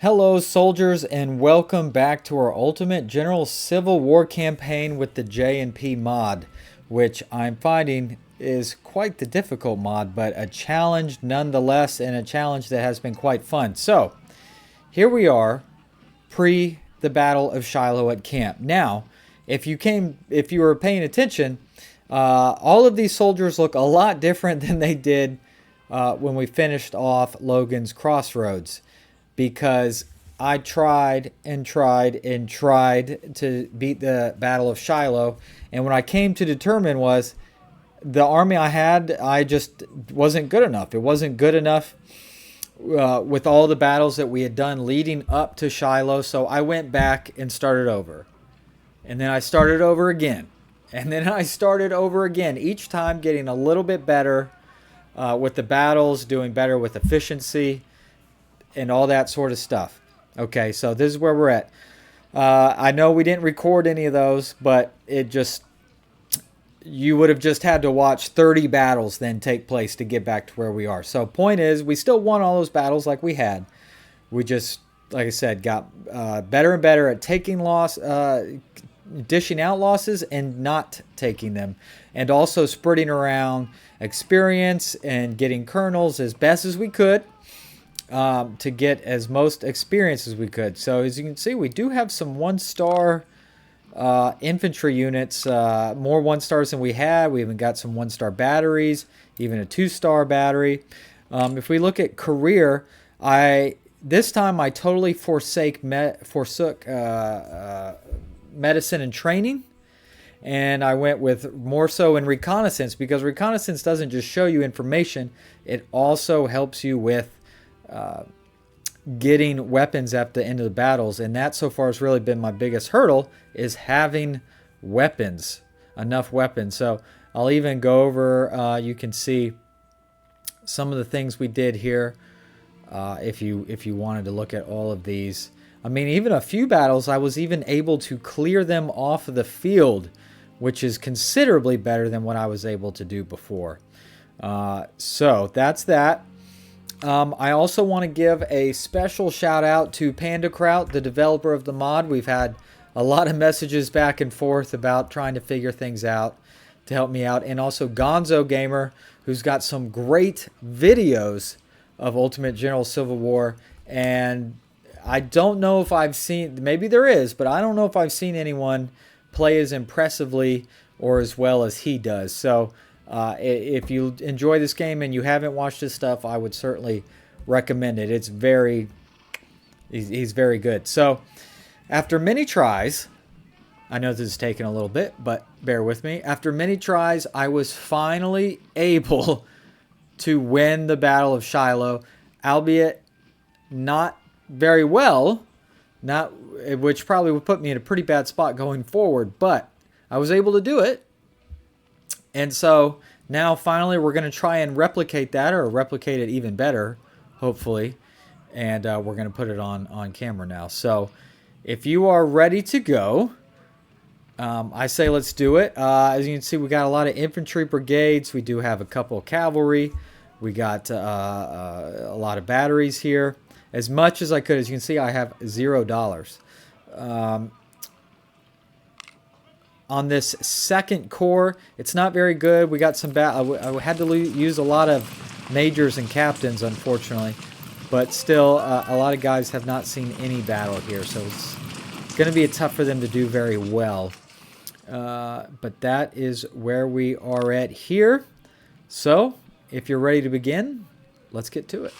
Hello, soldiers, and welcome back to our Ultimate General Civil War campaign with the J&P mod, which I'm finding is quite the difficult mod, but a challenge nonetheless, and a challenge that has been quite fun. So, here we are, pre the Battle of Shiloh at camp. Now, if you were paying attention, all of these soldiers look a lot different than they did when we finished off Logan's Crossroads, because I tried and tried and tried to beat the Battle of Shiloh, and what I came to determine was the army I had, I just wasn't good enough. It wasn't good enough with all the battles that we had done leading up to Shiloh, so I went back and started over. And then I started over again. And then I started over again, each time getting a little bit better with the battles, doing better with efficiency, and all that sort of stuff. Okay, so this is where we're at. I know we didn't record any of those, but you would have just had to watch 30 battles then take place to get back to where we are. So point is, we still won all those battles like we had. We just, like I said, got better and better at dishing out losses and not taking them. And also spreading around experience and getting colonels as best as we could. To get as most experience as we could. So as you can see, we do have some one-star infantry units, more one-stars than we had. We even got some one-star batteries, even a two-star battery. If we look at career, this time I totally forsook medicine and training, and I went with more so in reconnaissance, because reconnaissance doesn't just show you information, it also helps you with getting weapons at the end of the battles, and that so far has really been my biggest hurdle, is having weapons, enough weapons. So I'll even go over, you can see some of the things we did here if you wanted to look at all of these. I mean, even a few battles I was even able to clear them off of the field, which is considerably better than what I was able to do before. So that's that. I also want to give a special shout out to Panda Kraut, the developer of the mod. We've had a lot of messages back and forth about trying to figure things out to help me out. And also Gonzo Gamer, who's got some great videos of Ultimate General Civil War. And I don't know if I've seen, maybe there is, but I don't know if I've seen anyone play as impressively or as well as he does. So if you enjoy this game and you haven't watched his stuff, I would certainly recommend it. He's very good. So after many tries, I know this is taking a little bit, but bear with me. After many tries, I was finally able to win the Battle of Shiloh, albeit not very well, which probably would put me in a pretty bad spot going forward, but I was able to do it. And so now finally we're going to try and replicate that, or replicate it even better, hopefully. And we're going to put it on camera now. So if you are ready to go, I say let's do it. As you can see, we got a lot of infantry brigades. We do have a couple of cavalry. We got a lot of batteries here. As much as I could. As you can see, I have $0. On this second corps, it's not very good. We got some I had to use a lot of majors and captains, unfortunately, but still a lot of guys have not seen any battle here, so it's going to be tough for them to do very well. But that is where we are at here. So if you're ready to begin, let's get to it.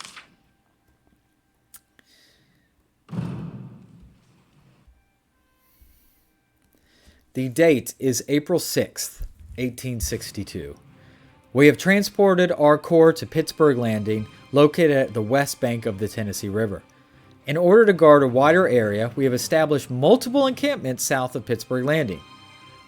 The date is April 6th, 1862. We have transported our corps to Pittsburgh Landing, located at the west bank of the Tennessee River. In order to guard a wider area, we have established multiple encampments south of Pittsburgh Landing.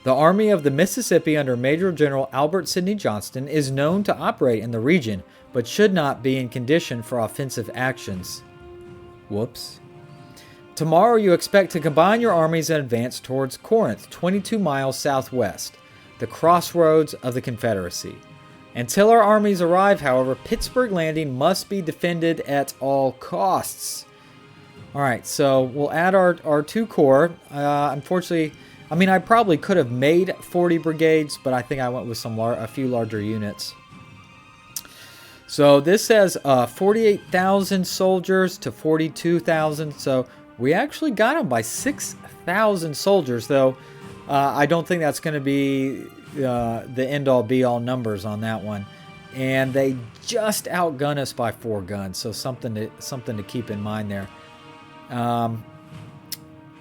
The Army of the Mississippi under Major General Albert Sidney Johnston is known to operate in the region, but should not be in condition for offensive actions. Whoops. Tomorrow you expect to combine your armies and advance towards Corinth, 22 miles southwest, the crossroads of the Confederacy. Until our armies arrive, however, Pittsburgh Landing must be defended at all costs. All right, so we'll add our 2 corps. Unfortunately, I mean, I probably could have made 40 brigades, but I think I went with a few larger units. So this says 48,000 soldiers to 42,000. So we actually got them by 6,000 soldiers, though. I don't think that's going to be the end-all be-all numbers on that one. And they just outgun us by 4 guns, so something to keep in mind there. All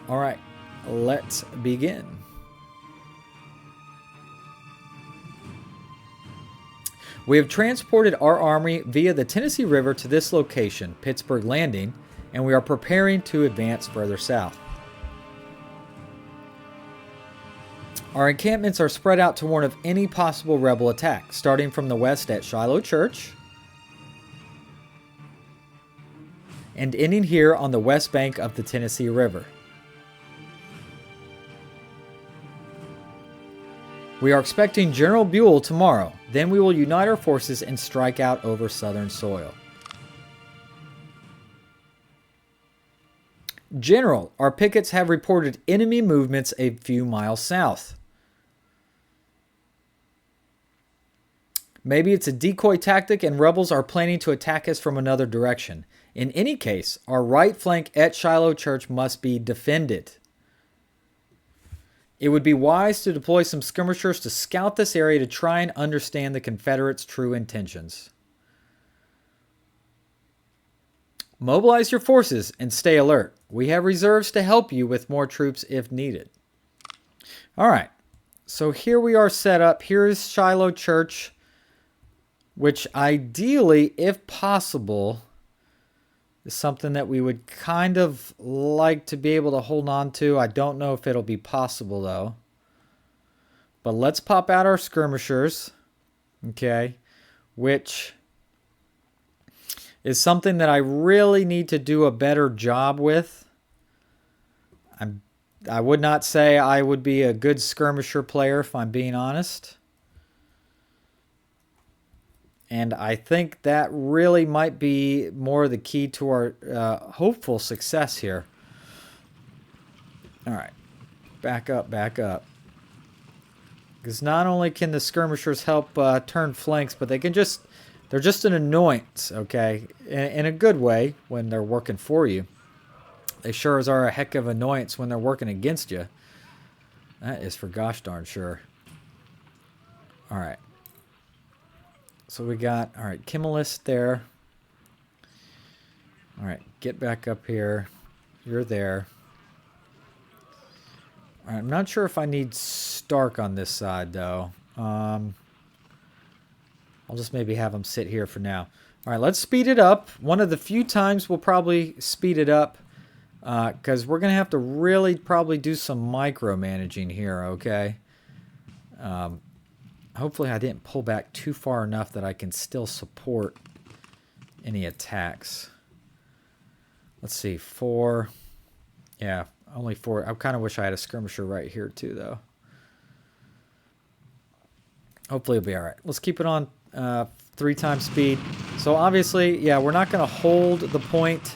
right, let's begin. We have transported our army via the Tennessee River to this location, Pittsburgh Landing, and we are preparing to advance further south. Our encampments are spread out to warn of any possible rebel attack, starting from the west at Shiloh Church and ending here on the west bank of the Tennessee River. We are expecting General Buell tomorrow. Then we will unite our forces and strike out over southern soil. General, our pickets have reported enemy movements a few miles south. Maybe it's a decoy tactic and rebels are planning to attack us from another direction. In any case, our right flank at Shiloh Church must be defended. It would be wise to deploy some skirmishers to scout this area to try and understand the Confederates' true intentions. Mobilize your forces and stay alert. We have reserves to help you with more troops if needed. All right, so here we are set up. Here is Shiloh Church, which ideally, if possible, is something that we would kind of like to be able to hold on to. I don't know if it'll be possible, though. But let's pop out our skirmishers, okay, which is something that I really need to do a better job with. I would not say I would be a good skirmisher player, if I'm being honest. And I think that really might be more the key to our hopeful success here. All right. Back up, back up. Because not only can the skirmishers help turn flanks, but they're just an annoyance, okay? In a good way when they're working for you. They sure as are a heck of annoyance when they're working against you. That is for gosh darn sure. All right. So we got, all right, Kimmelist there. All right, get back up here. You're there. All right, I'm not sure if I need Stark on this side, though. I'll just maybe have him sit here for now. All right, let's speed it up. One of the few times we'll probably speed it up because we're going to have to really probably do some micromanaging here, okay? Hopefully I didn't pull back too far enough that I can still support any attacks. Let's see, 4. Yeah, only 4. I kind of wish I had a skirmisher right here too, though. Hopefully it'll be all right. Let's keep it on 3 times speed. So obviously, yeah, we're not going to hold the point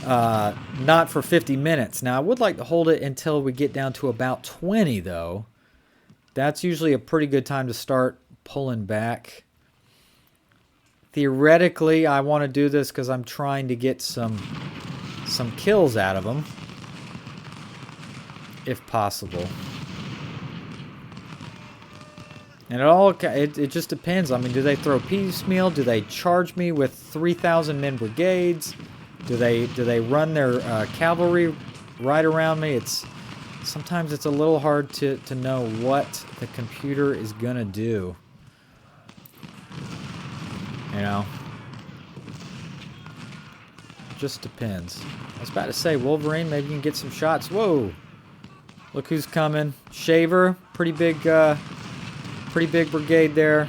not for 50 minutes. Now, I would like to hold it until we get down to about 20, though. That's usually a pretty good time to start pulling back. Theoretically, I want to do this because I'm trying to get some kills out of them, if possible. And it just depends. I mean, do they throw piecemeal? Do they charge me with 3,000 men brigades? Do they run their cavalry right around me? Sometimes it's a little hard to know what the computer is gonna do. You know? Just depends. I was about to say, Wolverine, maybe you can get some shots. Whoa! Look who's coming. Shaver, pretty big brigade there.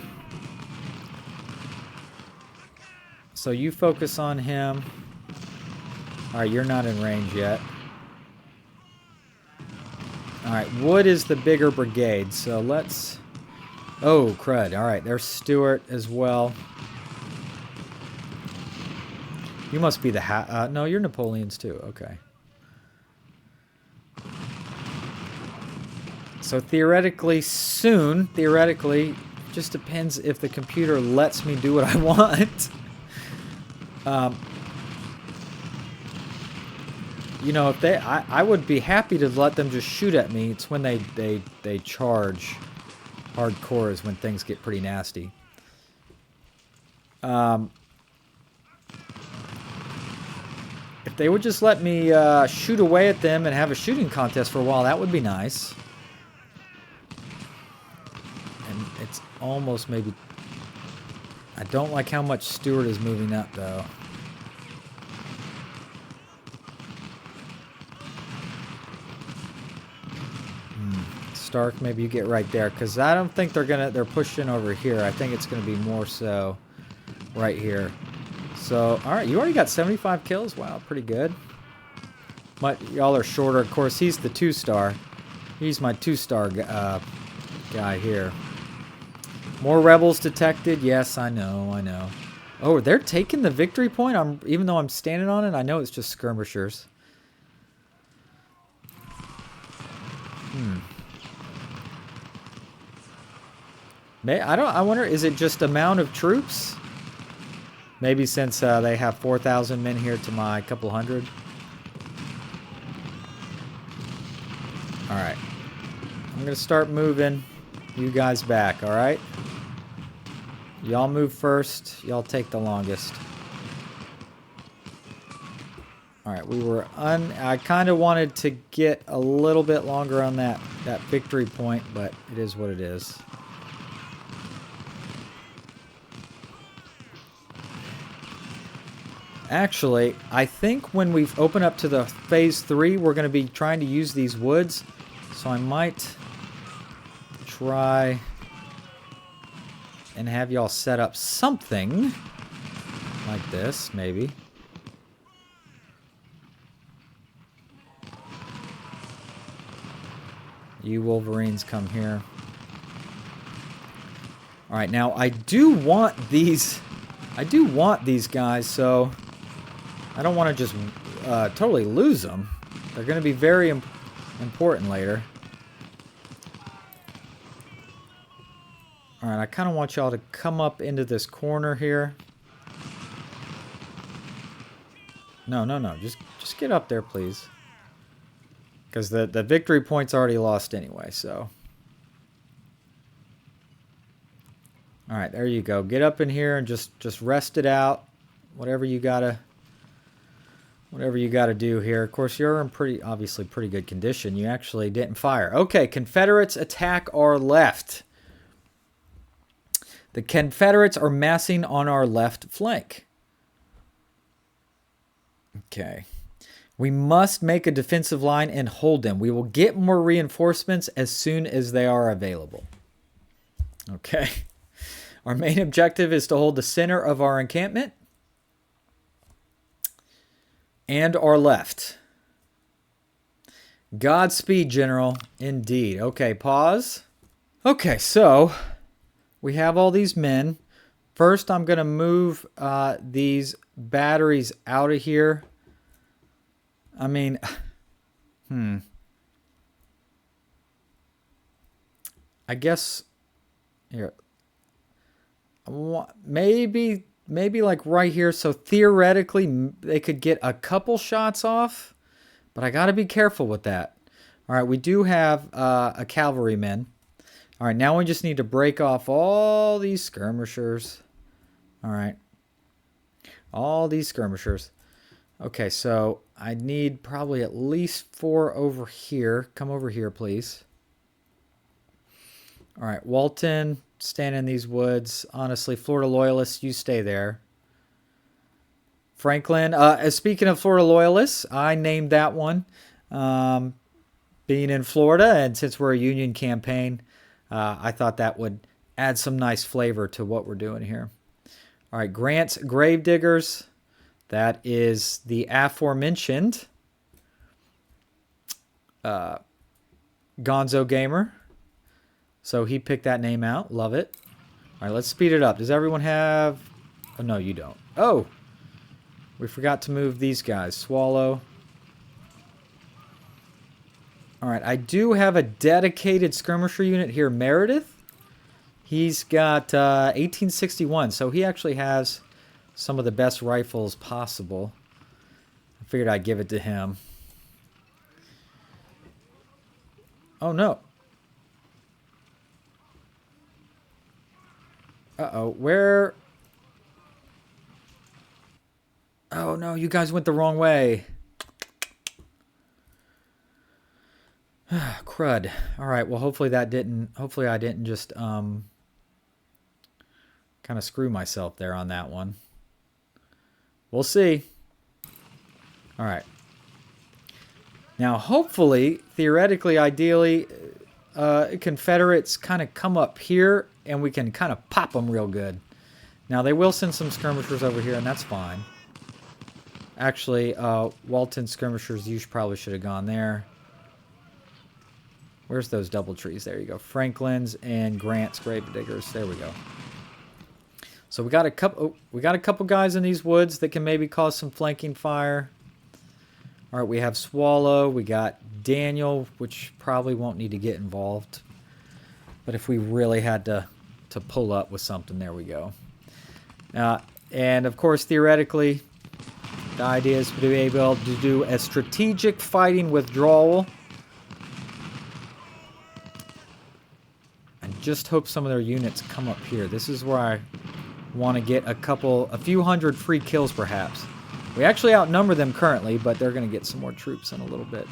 So you focus on him. Alright, you're not in range yet. Alright, Wood is the bigger brigade, so let's... Oh, crud. Alright, there's Stewart as well. You must be the no, you're Napoleons too. Okay. So theoretically soon, just depends if the computer lets me do what I want. You know, if I would be happy to let them just shoot at me. It's when they charge hardcore is when things get pretty nasty. If they would just let me shoot away at them and have a shooting contest for a while, that would be nice. And it's almost maybe... I don't like how much Stewart is moving up, though. Stark, maybe you get right there, because I don't think they're pushing over here. I think it's gonna be more so right here. So, all right, you already got 75 kills. Wow, pretty good. But y'all are shorter. Of course, he's the 2-star. He's my 2-star guy here. More rebels detected. Yes, I know. Oh, they're taking the victory point. Even though I'm standing on it, I know it's just skirmishers. I wonder, is it just amount of troops? Maybe since they have 4,000 men here to my couple hundred. Alright. I'm going to start moving you guys back, alright? Y'all move first. Y'all take the longest. Alright, I kind of wanted to get a little bit longer on that victory point, but it is what it is. Actually, I think when we open up to the phase 3, we're going to be trying to use these woods. So I might try and have y'all set up something like this, maybe. You Wolverines come here. Alright, now I do want these guys, so I don't want to just totally lose them. They're going to be very important later. Alright, I kind of want y'all to come up into this corner here. No. Just get up there, please. Because the victory point's already lost anyway, so. Alright, there you go. Get up in here and just rest it out. Whatever you gotta do here. Of course, you're in obviously pretty good condition. You actually didn't fire. Okay, Confederates attack our left. The Confederates are massing on our left flank. Okay. We must make a defensive line and hold them. We will get more reinforcements as soon as they are available. Okay. Our main objective is to hold the center of our encampment and our left. Godspeed, General. Indeed. Okay, pause. Okay, so we have all these men. First, I'm going to move these batteries out of here. I mean, I guess here. Maybe like right here. So theoretically, they could get a couple shots off, but I got to be careful with that. All right, we do have a cavalryman. All right, now we just need to break off all these skirmishers. All right, all these skirmishers. Okay, so I need probably at least 4 over here. Come over here, please. All right, Walton, stand in these woods. Honestly, Florida Loyalists, you stay there. Franklin, speaking of Florida Loyalists, I named that one. Being in Florida, and since we're a Union campaign, I thought that would add some nice flavor to what we're doing here. All right, Grant's Gravediggers. That is the aforementioned Gonzo Gamer. So he picked that name out. Love it. All right, let's speed it up. Does everyone have... Oh, no, you don't. Oh! We forgot to move these guys. Swallow. Alright, I do have a dedicated skirmisher unit here. Meredith. He's got 1861, so he actually has some of the best rifles possible. I figured I'd give it to him. Oh, no. Uh-oh, where... Oh, no, you guys went the wrong way. Crud. Alright, well, hopefully that didn't... Hopefully I didn't just, kind of screw myself there on that one. We'll see. Alright. Now, hopefully, theoretically, ideally, Confederates kind of come up here and we can kind of pop them real good. Now, they will send some skirmishers over here, and that's fine. Actually, Walton skirmishers, you probably should have gone there. Where's those double trees? There you go. Franklin's and Grant's Gravediggers. There we go. So we got a couple guys in these woods that can maybe cause some flanking fire. All right, we have Swallow. We got Daniel, which probably won't need to get involved. But if we really had to pull up with something, there we go. And of course, theoretically, the idea is to be able to do a strategic fighting withdrawal. And just hope some of their units come up here. This is where I want to get a few hundred free kills, perhaps. We actually outnumber them currently, but they're going to get some more troops in a little bit.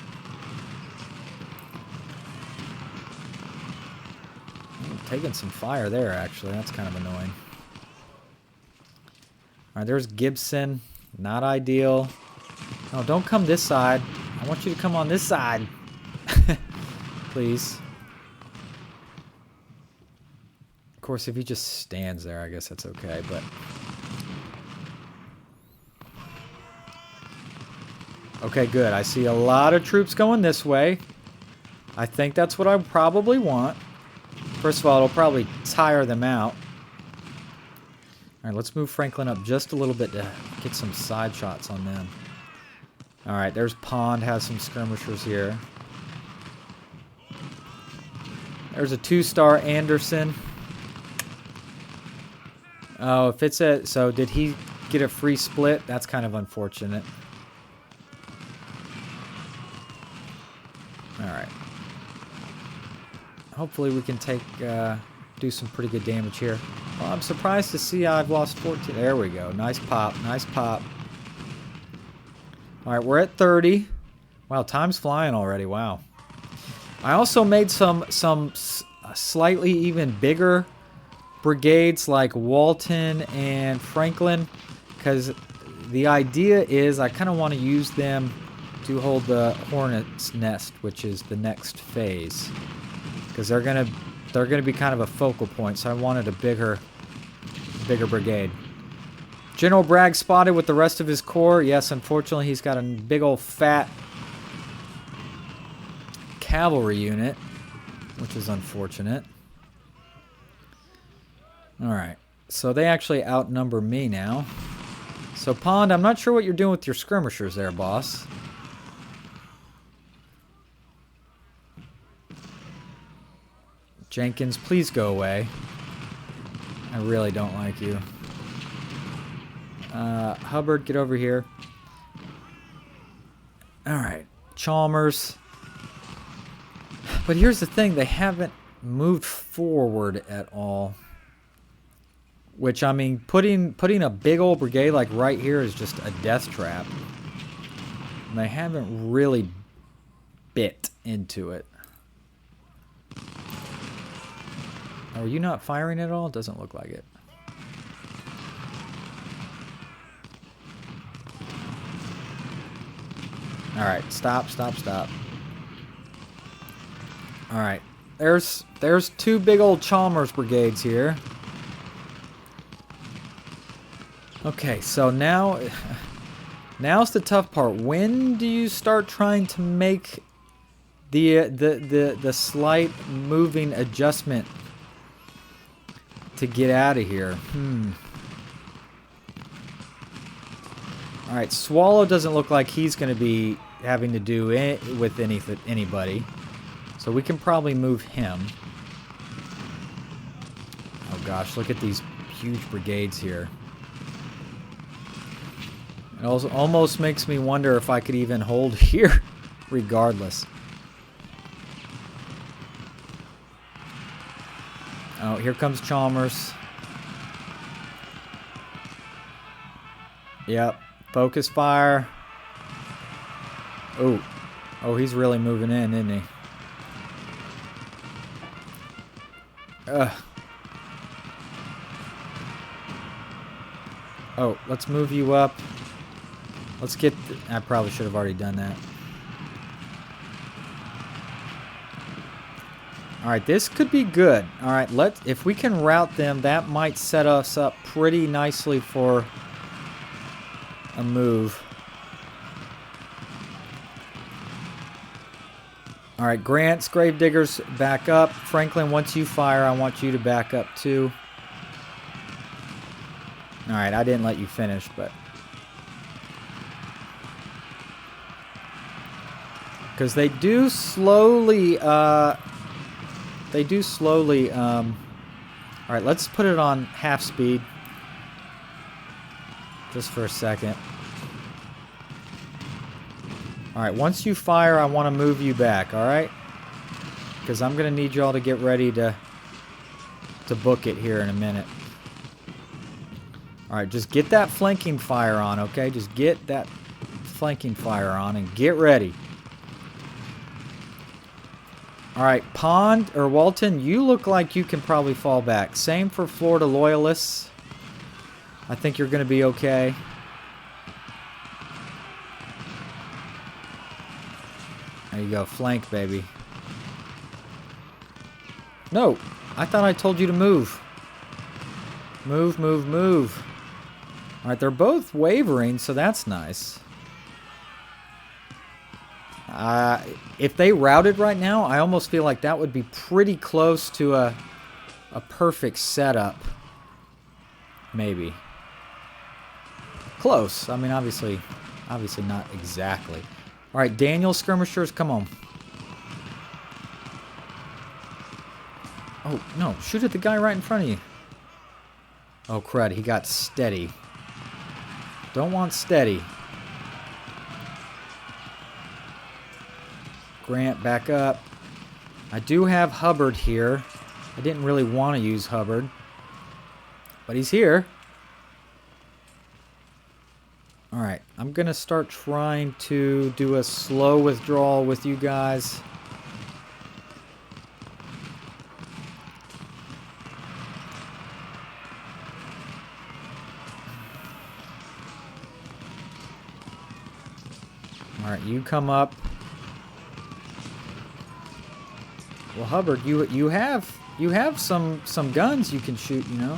Taking some fire there, actually. That's kind of annoying. All right, there's Gibson. Not ideal. Oh, don't come this side. I want you to come on this side. Please. Of course, if he just stands there, I guess that's okay, but... Okay, good. I see a lot of troops going this way. I think that's what I probably want. First of all, it'll probably tire them out. All right, let's move Franklin up just a little bit to get some side shots on them. All right, there's Pond, has some skirmishers here. There's a 2-star Anderson. Oh, if it's a... So, did he get a free split? That's kind of unfortunate. Alright. Hopefully we can do some pretty good damage here. Well, I'm surprised to see I've lost 14. There we go. Nice pop. Nice pop. Alright, we're at 30. Wow, time's flying already. Wow. I also made some slightly even bigger brigades like Walton and Franklin, because the idea is I kind of want to use them to hold the Hornet's Nest, which is the next phase, because they're gonna be kind of a focal point. So I wanted a bigger brigade. General Bragg spotted with the rest of his corps. Yes, unfortunately, he's got a big old fat cavalry unit, which is unfortunate. Alright, so they actually outnumber me now. So Pond, I'm not sure what you're doing with your skirmishers there, boss. Jenkins, please go away. I really don't like you. Hubbard, get over here. Alright, Chalmers. But here's the thing, they haven't moved forward at all. Which, I mean, putting a big old brigade like right here is just a death trap. And they haven't really bit into it. Are you not firing at all? Doesn't look like it. Alright, stop. Alright, there's two big old Chalmers brigades here. Okay, so now's the tough part. When do you start trying to make the slight moving adjustment to get out of here? Alright, Swallow doesn't look like he's going to be having to do it with anybody. So we can probably move him. Oh gosh, look at these huge brigades here. It also almost makes me wonder if I could even hold here, regardless. Oh, here comes Chalmers. Yep. Focus fire. Oh. Oh, he's really moving in, isn't he? Ugh. Oh, let's move you up. Let's get... I probably should have already done that. Alright, this could be good. Alright, if we can route them, that might set us up pretty nicely for a move. Alright, Grant's Gravediggers back up. Franklin, once you fire, I want you to back up too. Alright, I didn't let you finish, but... because they do slowly, alright, let's put it on half speed. Just for a second. Alright, once you fire, I want to move you back, alright? Because I'm going to need you all to get ready to book it here in a minute. Alright, just get that flanking fire on, okay? Just get that flanking fire on and get ready. Alright, Pond, or Walton, you look like you can probably fall back. Same for Florida Loyalists. I think you're going to be okay. There you go, flank, baby. No, I thought I told you to move. Move, move, move. Alright, they're both wavering, so that's nice. If they routed right now, I almost feel like that would be pretty close to a perfect setup. Maybe. Close. I mean, obviously not exactly. Alright, Daniel Skirmishers, come on. Oh, no. Shoot at the guy right in front of you. Oh, crud. He got steady. Don't want steady. Grant, back up. I do have Hubbard here. I didn't really want to use Hubbard. But he's here. Alright, I'm going to start trying to do a slow withdrawal with you guys. Alright, you come up. Well, Hubbard, you have some guns you can shoot, you know.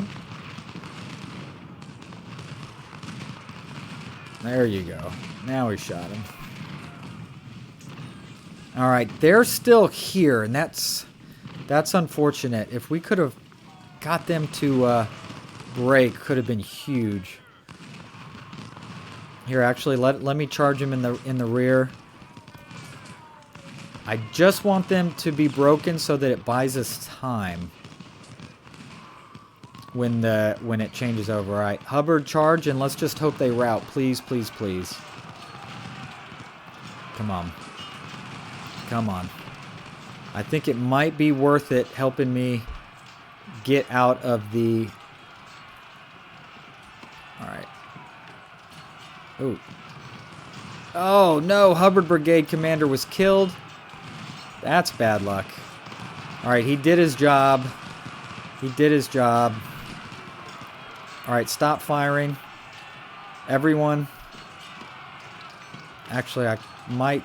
There you go. Now we shot him. All right, they're still here, and that's unfortunate. If we could have got them to break, could have been huge. Here, actually, let me charge him in the rear. I just want them to be broken so that it buys us time when it changes over. All right, Hubbard, charge, and let's just hope they rout. Please, please, please. Come on. Come on. I think it might be worth it helping me get out of the... All right. Ooh. Oh, no. Hubbard Brigade Commander was killed. That's bad luck. All right, he did his job. He did his job. All right, stop firing. Everyone. Actually, I might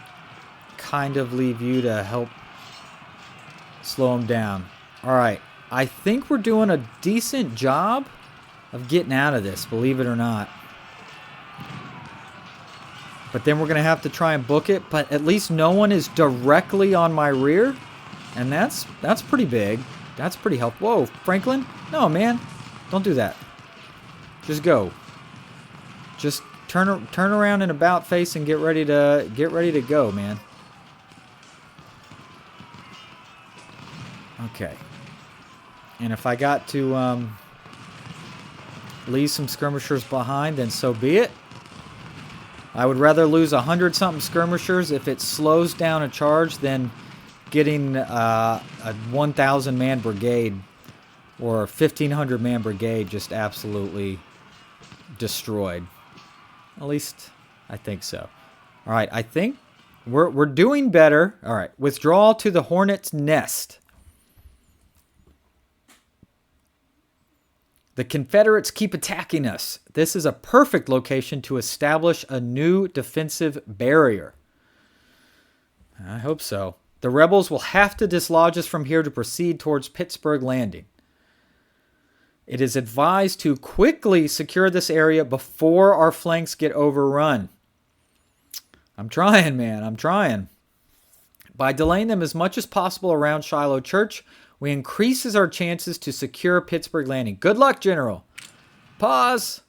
kind of leave you to help slow him down. All right, I think we're doing a decent job of getting out of this, believe it or not. But then we're going to have to try and book it. But at least no one is directly on my rear. And that's pretty big. That's pretty helpful. Whoa, Franklin? No, man. Don't do that. Just go. Just turn around in about face and get ready to go, man. Okay. And if I got to leave some skirmishers behind, then so be it. I would rather lose 100-something skirmishers if it slows down a charge than getting a 1,000-man brigade or a 1,500-man brigade just absolutely destroyed. At least I think so. All right, I think we're doing better. All right, withdrawal to the Hornet's Nest. The Confederates keep attacking us. This is a perfect location to establish a new defensive barrier. I hope so. The rebels will have to dislodge us from here to proceed towards Pittsburgh Landing. It is advised to quickly secure this area before our flanks get overrun. I'm trying, man. I'm trying. By delaying them as much as possible around Shiloh Church, we increases our chances to secure Pittsburgh Landing. Good luck, General. Pause.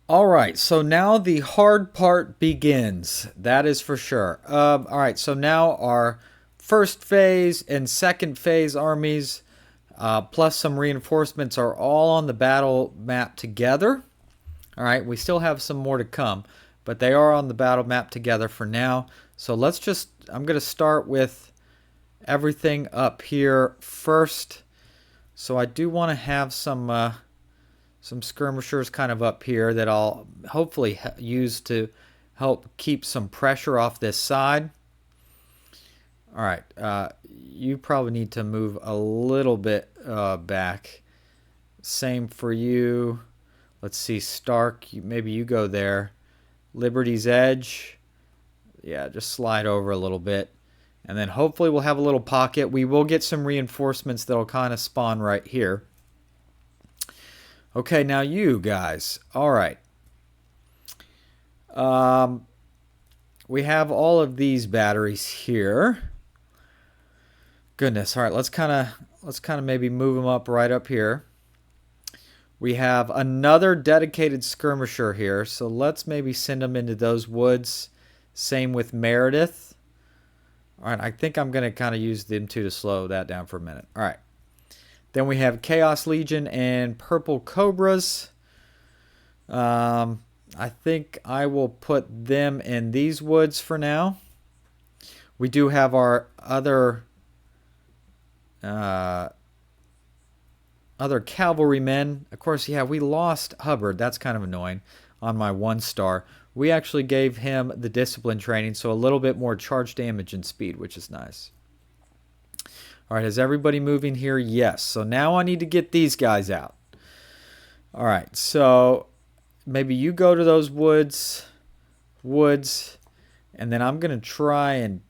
All right, so now the hard part begins. That is for sure. All right, so now our first phase and second phase armies, plus some reinforcements, are all on the battle map together. All right, we still have some more to come, but they are on the battle map together for now. So let's just, I'm going to start with everything up here first. So I do want to have some skirmishers kind of up here that I'll hopefully use to help keep some pressure off this side. All right, you probably need to move a little bit back. Same for you. Let's see, Stark, maybe you go there. Liberty's Edge. Yeah, just slide over a little bit. And then hopefully we'll have a little pocket. We will get some reinforcements that'll kind of spawn right here. Okay, now you guys. All right. We have all of these batteries here. Goodness. All right, let's kind of maybe move them up right up here. We have another dedicated skirmisher here, so let's maybe send them into those woods. Same with Meredith. All right, I think I'm going to kind of use them two to slow that down for a minute. All right. Then we have Chaos Legion and Purple Cobras. I think I will put them in these woods for now. We do have our other cavalrymen. Of course, yeah, we lost Hubbard. That's kind of annoying on my 1-star. We actually gave him the discipline training, so a little bit more charge damage and speed, which is nice. All right, is everybody moving here? Yes. So now I need to get these guys out. All right, so maybe you go to those woods, and then I'm going to try and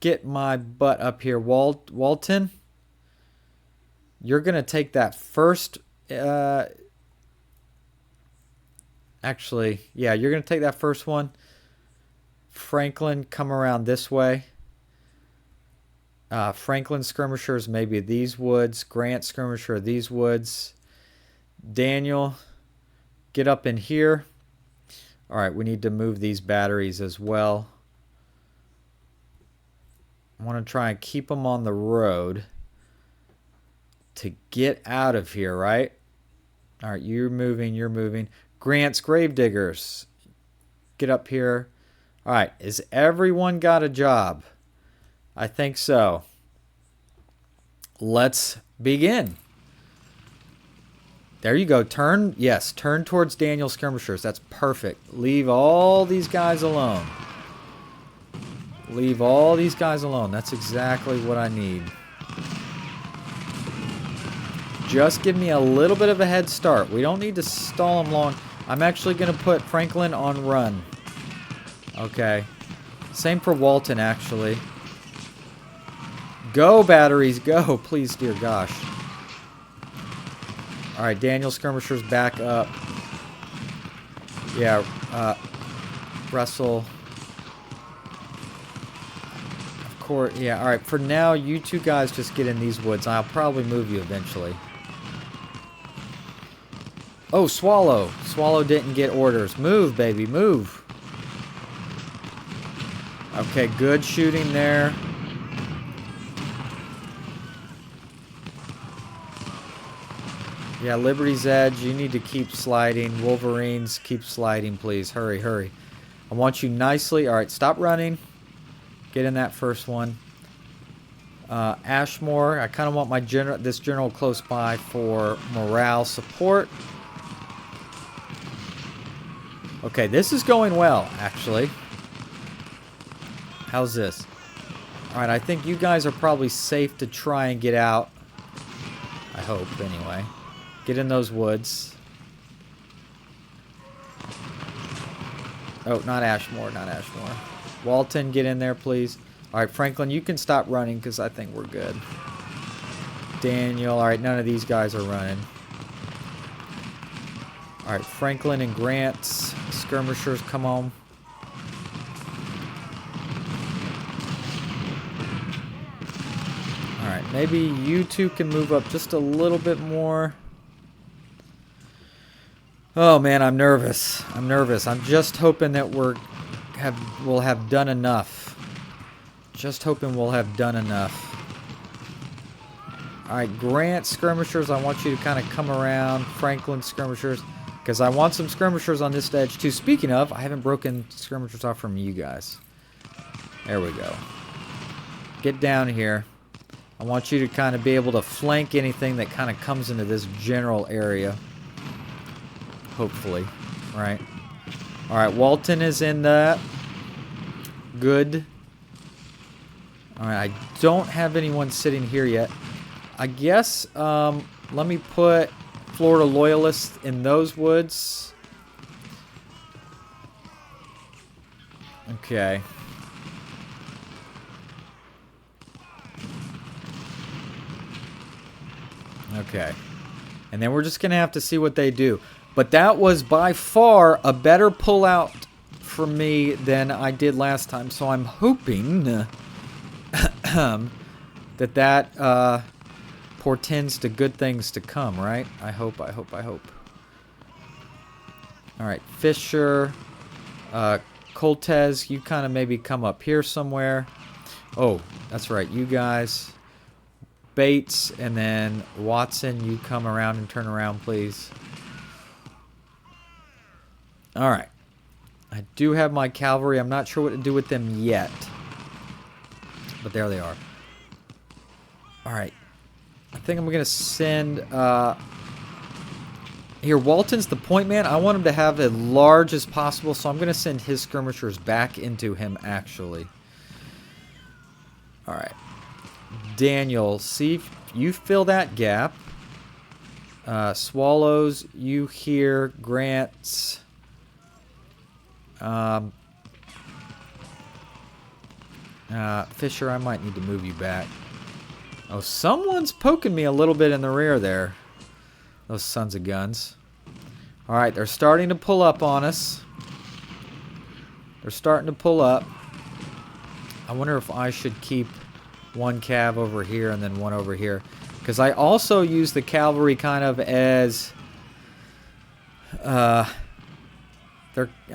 get my butt up here. Walton, you're going to take that first... Actually, yeah, you're going to take that first one. Franklin, come around this way. Franklin skirmishers, maybe these woods. Grant skirmisher, these woods. Daniel, get up in here. All right, we need to move these batteries as well. I want to try and keep them on the road to get out of here, right? All right, you're moving. Grant's Gravediggers, get up here. All right, is everyone got a job? I think so. Let's begin. There you go. Turn towards Daniel skirmishers. That's perfect. Leave all these guys alone. Leave all these guys alone. That's exactly what I need. Just give me a little bit of a head start. We don't need to stall them long. I'm actually going to put Franklin on run. Okay. Same for Walton, actually. Go, batteries, go. Please, dear gosh. All right, Daniel skirmishers back up. Yeah, Russell. Of course, yeah, all right. For now, you two guys just get in these woods. I'll probably move you eventually. Oh, Swallow. Swallow didn't get orders. Move, baby, move. Okay, good shooting there. Yeah, Liberty's Edge, you need to keep sliding. Wolverines, keep sliding, please. Hurry, hurry. I want you nicely. All right, stop running. Get in that first one. Ashmore, I kind of want my this general close by for morale support. Okay, this is going well, actually. How's this? All right, I think you guys are probably safe to try and get out. I hope, anyway. Get in those woods. Oh, not Ashmore, not Ashmore. Walton, get in there, please. All right, Franklin, you can stop running because I think we're good. Daniel, all right, none of these guys are running. All right, Franklin and Grant's skirmishers, come on. All right, maybe you two can move up just a little bit more. Oh man, I'm nervous. I'm nervous. I'm just hoping that we'll have done enough. Just hoping we'll have done enough. All right, Grant skirmishers, I want you to kind of come around. Franklin skirmishers, because I want some skirmishers on this edge too. Speaking of, I haven't broken skirmishers off from you guys. There we go. Get down here. I want you to kind of be able to flank anything that kind of comes into this general area. Hopefully, right? All right, Walton is in that. Good. All right, I don't have anyone sitting here yet. I guess, let me put Florida Loyalists in those woods. Okay. Okay. And then we're just going to have to see what they do. But that was by far a better pullout for me than I did last time. So I'm hoping that portends to good things to come, right? I hope. All right, Fisher, Coltez, you kind of maybe come up here somewhere. Oh, that's right, you guys. Bates, and then Watson, you come around and turn around, please. All right. I do have my cavalry. I'm not sure what to do with them yet. But there they are. All right. I think I'm going to send... Here, Walton's the point man. I want him to have as large as possible, so I'm going to send his skirmishers back into him, actually. All right. Daniel, see if you fill that gap. Swallows, you here. Grants... Fisher, I might need to move you back. Oh, someone's poking me a little bit in the rear there. Those sons of guns. Alright, they're starting to pull up on us. They're starting to pull up. I wonder if I should keep one cav over here and then one over here. Because I also use the cavalry kind of as...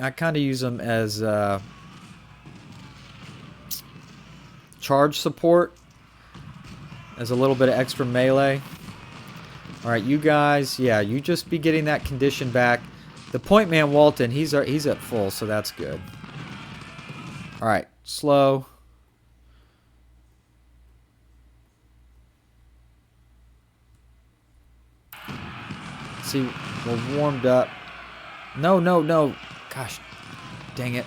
I kind of use them as charge support, as a little bit of extra melee. All right, you guys, yeah, you just be getting that condition back. The point man Walton, he's at full, so that's good. All right, slow. See, we're warmed up. No, no, no. Gosh, dang it.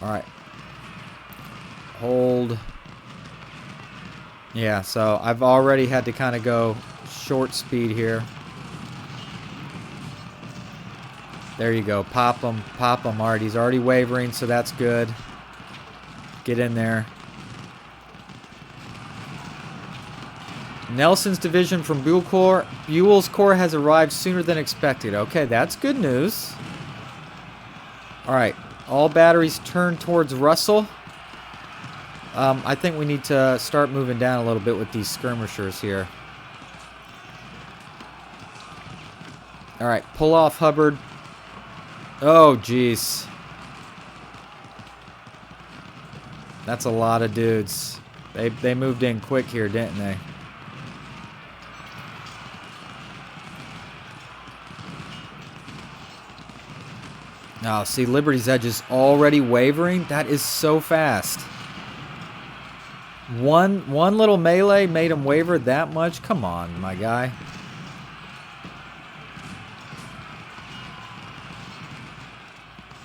All right. Hold. Yeah, so I've already had to kind of go short speed here. There you go. Pop him. Pop him. All right, he's already wavering, so that's good. Get in there. Nelson's division from Buell's Corps has arrived sooner than expected. Okay, that's good news. All right, all batteries turn towards Russell. I think we need to start moving down a little bit with these skirmishers here. All right, pull off, Hubbard. Oh, jeez. That's a lot of dudes. They moved in quick here, didn't they? Oh, see, Liberty's Edge is already wavering. That is so fast. One little melee made him waver that much? Come on, my guy.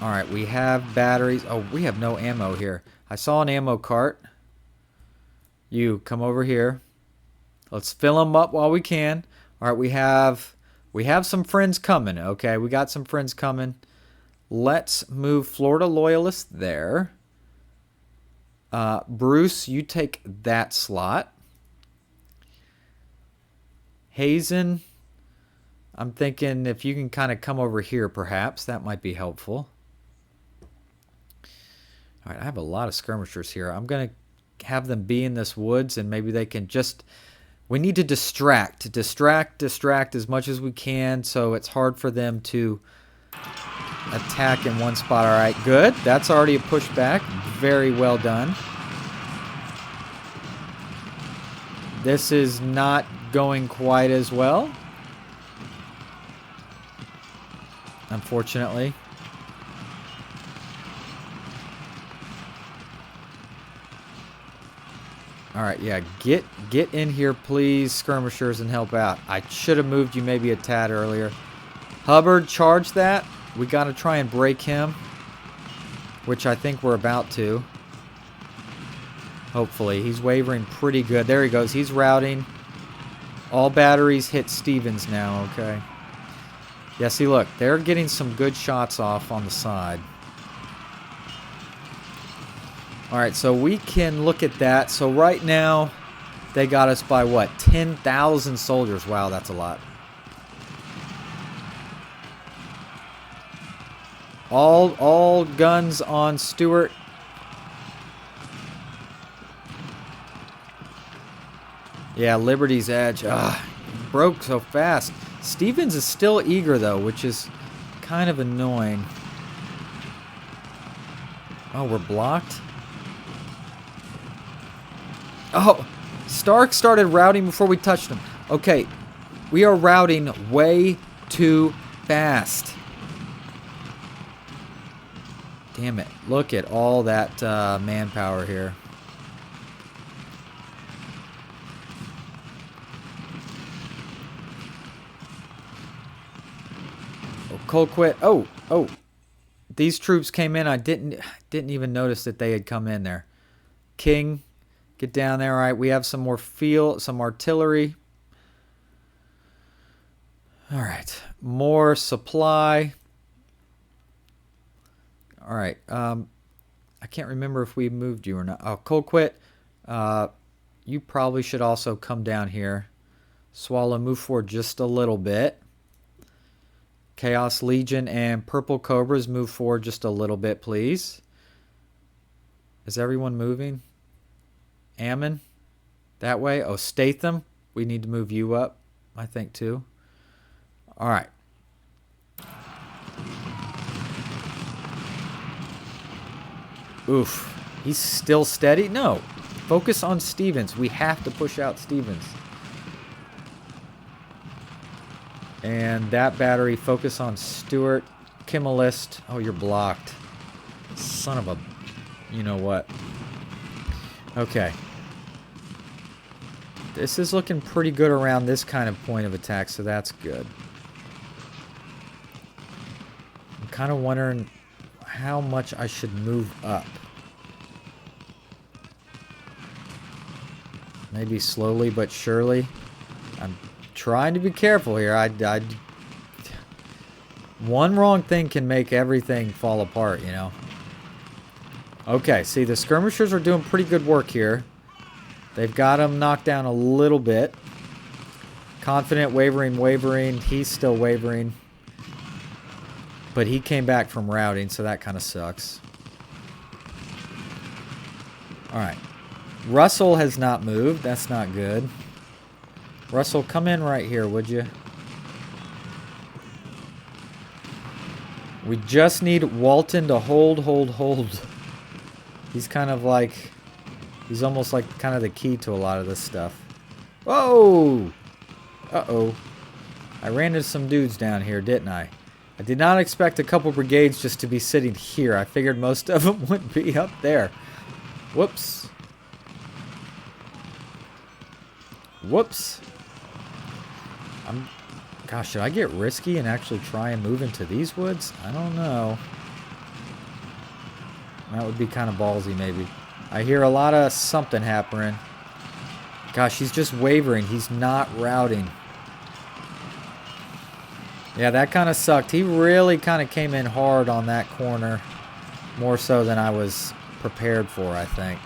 Alright, we have batteries. Oh, we have no ammo here. I saw an ammo cart. You, come over here. Let's fill them up while we can. Alright, we have some friends coming, okay? We got some friends coming. Let's move Florida Loyalists there. Bruce, you take that slot. Hazen, I'm thinking if you can kind of come over here, perhaps. That might be helpful. All right, I have a lot of skirmishers here. I'm going to have them be in this woods, and maybe they can just... We need to distract as much as we can, so it's hard for them to attack in one spot. All right, good. That's already a pushback. Very well done. This is not going quite as well, unfortunately. All right, yeah, get in here, please, skirmishers, and help out. I should have moved you maybe a tad earlier. Hubbard, charge that. We got to try and break him, which I think we're about to. Hopefully. He's wavering pretty good. There he goes. He's routing. All batteries hit Stevens now, okay. Yeah, see, look, they're getting some good shots off on the side. All right, so we can look at that. So right now, they got us by what? 10,000 soldiers. Wow, that's a lot. All guns on Stewart. Yeah, Liberty's Edge. Broke so fast. Stevens is still eager, though, which is kind of annoying. Oh, we're blocked? Oh, Stark started routing before we touched him. Okay, we are routing way too fast. Damn it. Look at all that manpower here. Oh, Colquitt. Oh. These troops came in. I didn't even notice that they had come in there. King, get down there. All right, we have some more some artillery. All right, more supply. All right, I can't remember if we moved you or not. Oh, Colquitt, you probably should also come down here. Swallow, move forward just a little bit. Chaos Legion and Purple Cobras, move forward just a little bit, please. Is everyone moving? Ammon, that way. Oh, Statham, we need to move you up, I think, too. All right. Oof. He's still steady? No. Focus on Stevens. We have to push out Stevens. And that battery, focus on Stewart. Kimmelist. Oh, you're blocked. Son of a... You know what? Okay. This is looking pretty good around this kind of point of attack, so that's good. I'm kind of wondering how much I should move up. Maybe slowly but surely. I'm trying to be careful here. One wrong thing can make everything fall apart, you know. Okay, see, the skirmishers are doing pretty good work here. They've got him knocked down a little bit. Confident, wavering. He's still wavering. But he came back from routing, so that kind of sucks. Alright. Russell has not moved. That's not good. Russell, come in right here, would you? We just need Walton to hold. He's kind of like... He's almost like kind of the key to a lot of this stuff. Whoa! Uh-oh. I ran into some dudes down here, didn't I? I did not expect a couple brigades just to be sitting here. I figured most of them would be up there. Whoops. Whoops. Gosh, should I get risky and actually try and move into these woods? I don't know. That would be kind of ballsy, maybe. I hear a lot of something happening. Gosh, he's just wavering. He's not routing. Yeah, that kind of sucked. He really kind of came in hard on that corner. More so than I was prepared for, I think.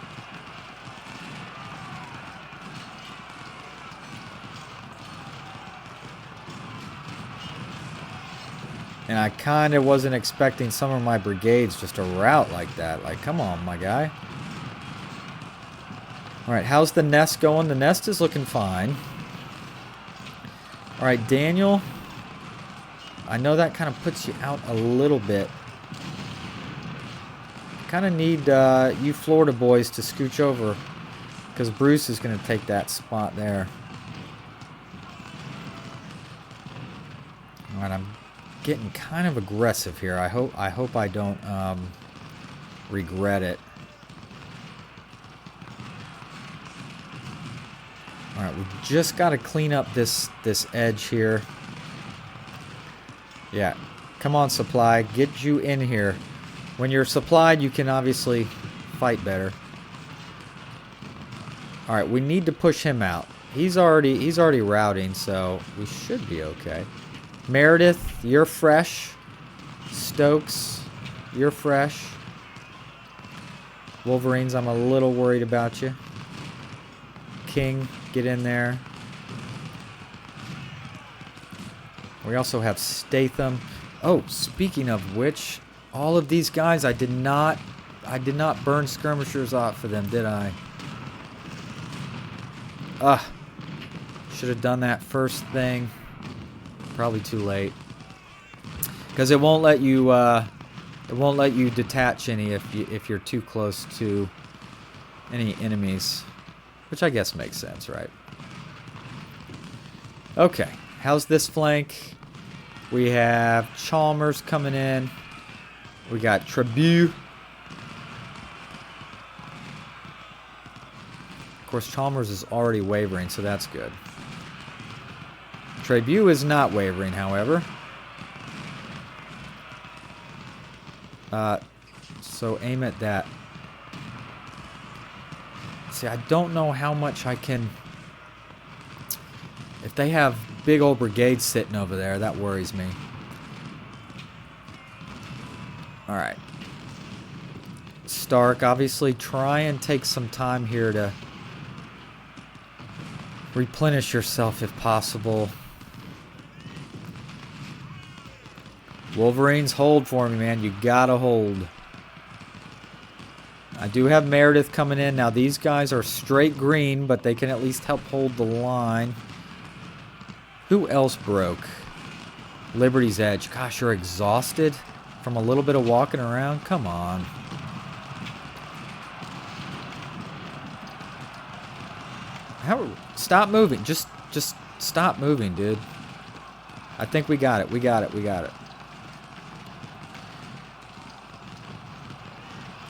And I kind of wasn't expecting some of my brigades just to rout like that. Like, come on, my guy. Alright, how's the nest going? The nest is looking fine. Alright, Daniel. I know that kind of puts you out a little bit. Kind of need you Florida boys to scooch over. Because Bruce is going to take that spot there. Alright, I'm getting kind of aggressive here. I hope I don't regret it. All right, we just got to clean up this edge here. Yeah, come on, supply, get you in here. When you're supplied, you can obviously fight better. All right, we need to push him out. He's already routing, so we should be okay. Meredith, you're fresh. Stokes, you're fresh. Wolverines, I'm a little worried about you. King, get in there. We also have Statham. Oh, speaking of which, all of these guys, I did not burn skirmishers off for them, did I? Should have done that first thing. Probably too late. Because it won't let you detach any if you're too close to any enemies. Which I guess makes sense, right? Okay, how's this flank? We have Chalmers coming in. We got Tribute. Of course, Chalmers is already wavering, so that's good. Tribute is not wavering, however. So aim at that. See, I don't know how much I can... If they have big old brigades sitting over there, that worries me. Alright. Stark, obviously try and take some time here to replenish yourself if possible. Wolverines, hold for me, man. You gotta hold. I do have Meredith coming in. Now, these guys are straight green, but they can at least help hold the line. Who else broke? Liberty's Edge. Gosh, you're exhausted from a little bit of walking around? Come on. Stop moving. Just stop moving, dude. I think we got it. We got it.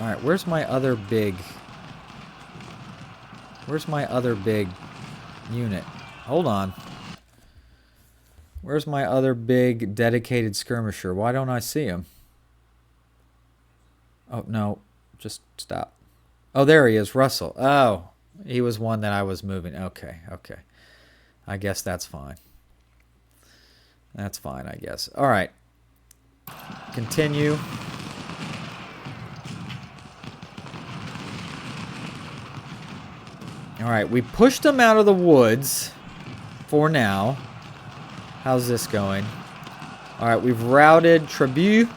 Alright, where's my other big unit? Hold on. Where's my other big dedicated skirmisher? Why don't I see him? Oh, no. Just stop. Oh, there he is, Russell. Oh, he was one that I was moving. Okay. I guess that's fine. That's fine, I guess. Alright. Continue. Alright, we pushed them out of the woods for now. How's this going? Alright, we've routed Tribute.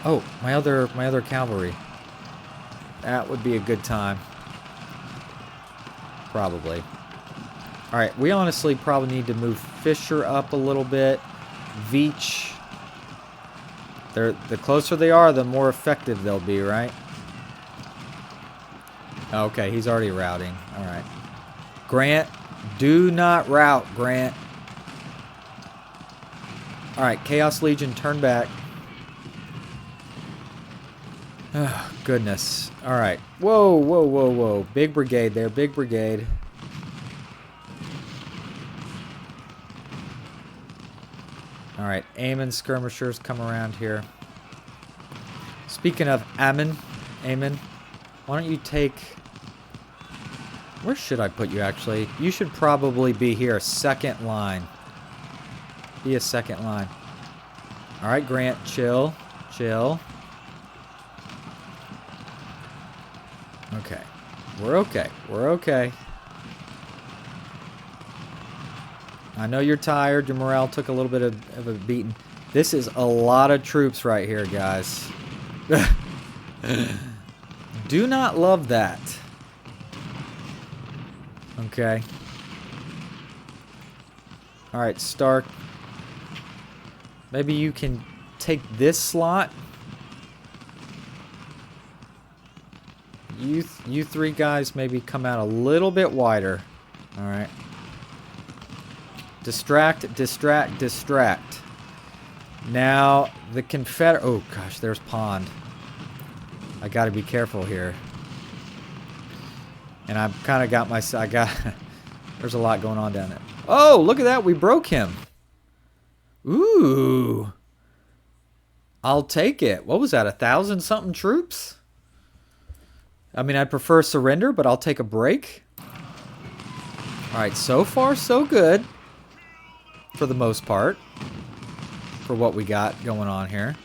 Oh, my other cavalry. That would be a good time. Probably. Alright, we honestly probably need to move Fisher up a little bit. Veach. The closer they are, the more effective they'll be, right? Okay, he's already routing. All right. Grant, do not route, Grant. All right, Chaos Legion, turn back. Oh, goodness. All right. Whoa, whoa, whoa, whoa. Big brigade there, big brigade. All right, Ammon skirmishers come around here. Speaking of Ammon, why don't you take... Where should I put you, actually? You should probably be here, second line. Be a second line. All right, Grant, chill. Chill. Okay. We're okay. We're okay. I know you're tired. Your morale took a little bit of a beating. This is a lot of troops right here, guys. Do not love that. Okay. Alright, Stark. Maybe you can take this slot. You three guys maybe come out a little bit wider. Alright. Distract, distract, distract. Now, the Confederate... Oh, gosh, there's Pond. I gotta be careful here. And I've kind of got my... There's a lot going on down there. Oh, look at that. We broke him. Ooh. I'll take it. What was that? 1,000-something troops? I mean, I'd prefer surrender, but I'll take a break. Alright, so far, so good. For the most part. For what we got going on here.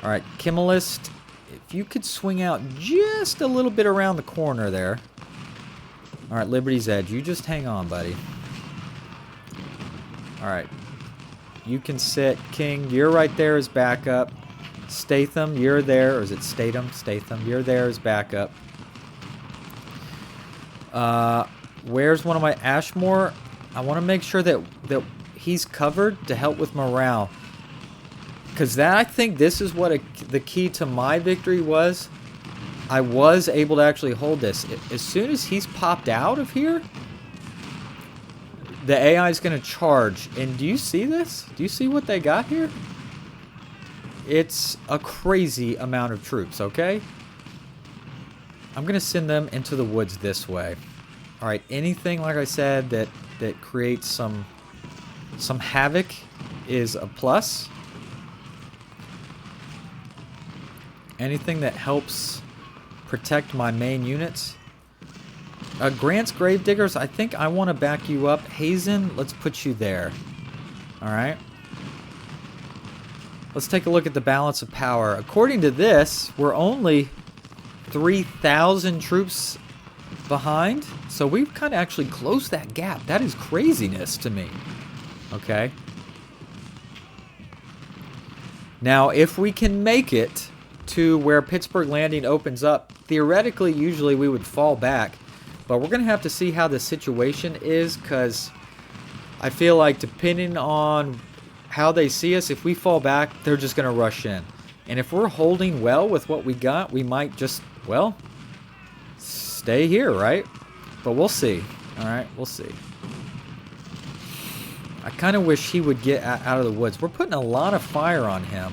Alright, Kimmelist. If you could swing out just a little bit around the corner there. Alright, Liberty's Edge. You just hang on, buddy. Alright. You can sit. King, you're right there as backup. Statham, you're there. Or is it Statham? Statham, you're there as backup. Where's one of my Ashmore? I want to make sure that he's covered to help with morale. Because I think this is what the key to my victory was. I was able to actually hold this. As soon as he's popped out of here, the AI is going to charge. And do you see this? Do you see what they got here? It's a crazy amount of troops, okay? I'm going to send them into the woods this way. Alright, anything, like I said, that creates some havoc is a plus. Anything that helps protect my main units. Grant's Gravediggers, I think I want to back you up. Hazen, let's put you there. Alright. Let's take a look at the balance of power. According to this, we're only 3,000 troops behind. So we've kind of actually closed that gap. That is craziness to me. Okay. Now, if we can make it to where Pittsburgh Landing opens up, theoretically, usually we would fall back. But we're going to have to see how the situation is, because I feel like depending on how they see us, if we fall back, they're just going to rush in. And if we're holding well with what we got, we might just, well, stay here, right? But we'll see. All right, we'll see. I kind of wish he would get out of the woods. We're putting a lot of fire on him.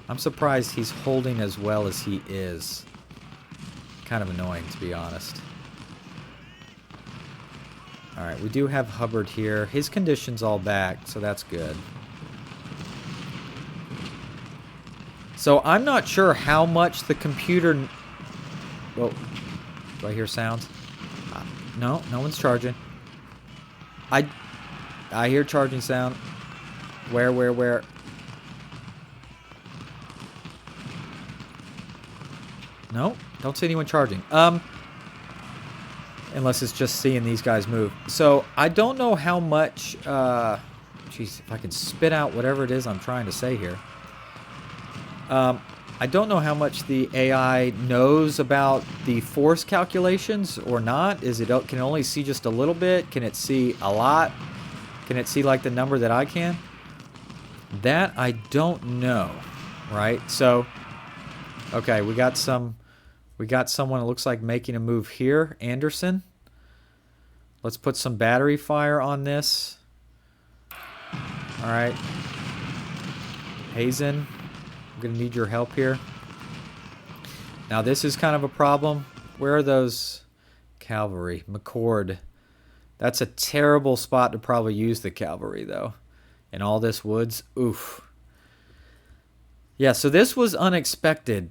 I'm surprised he's holding as well as he is. Kind of annoying, to be honest. Alright, we do have Hubbard here. His condition's all back, so that's good. So I'm not sure how much the computer... Whoa. Do I hear sounds? No, no one's charging. I hear charging sound. Where? No, don't see anyone charging. Unless it's just seeing these guys move. So, I don't know how much... Jeez, if I can spit out whatever it is I'm trying to say here. I don't know how much the AI knows about the force calculations or not. Can it only see just a little bit? Can it see a lot? Can it see like the number that I can? That I don't know, right? So, okay, we got someone that looks like making a move here. Anderson. Let's put some battery fire on this. All right. Hazen, I'm going to need your help here. Now, this is kind of a problem. Where are those cavalry? McCord. That's a terrible spot to probably use the cavalry, though. In all this woods. Oof. Yeah, so this was unexpected.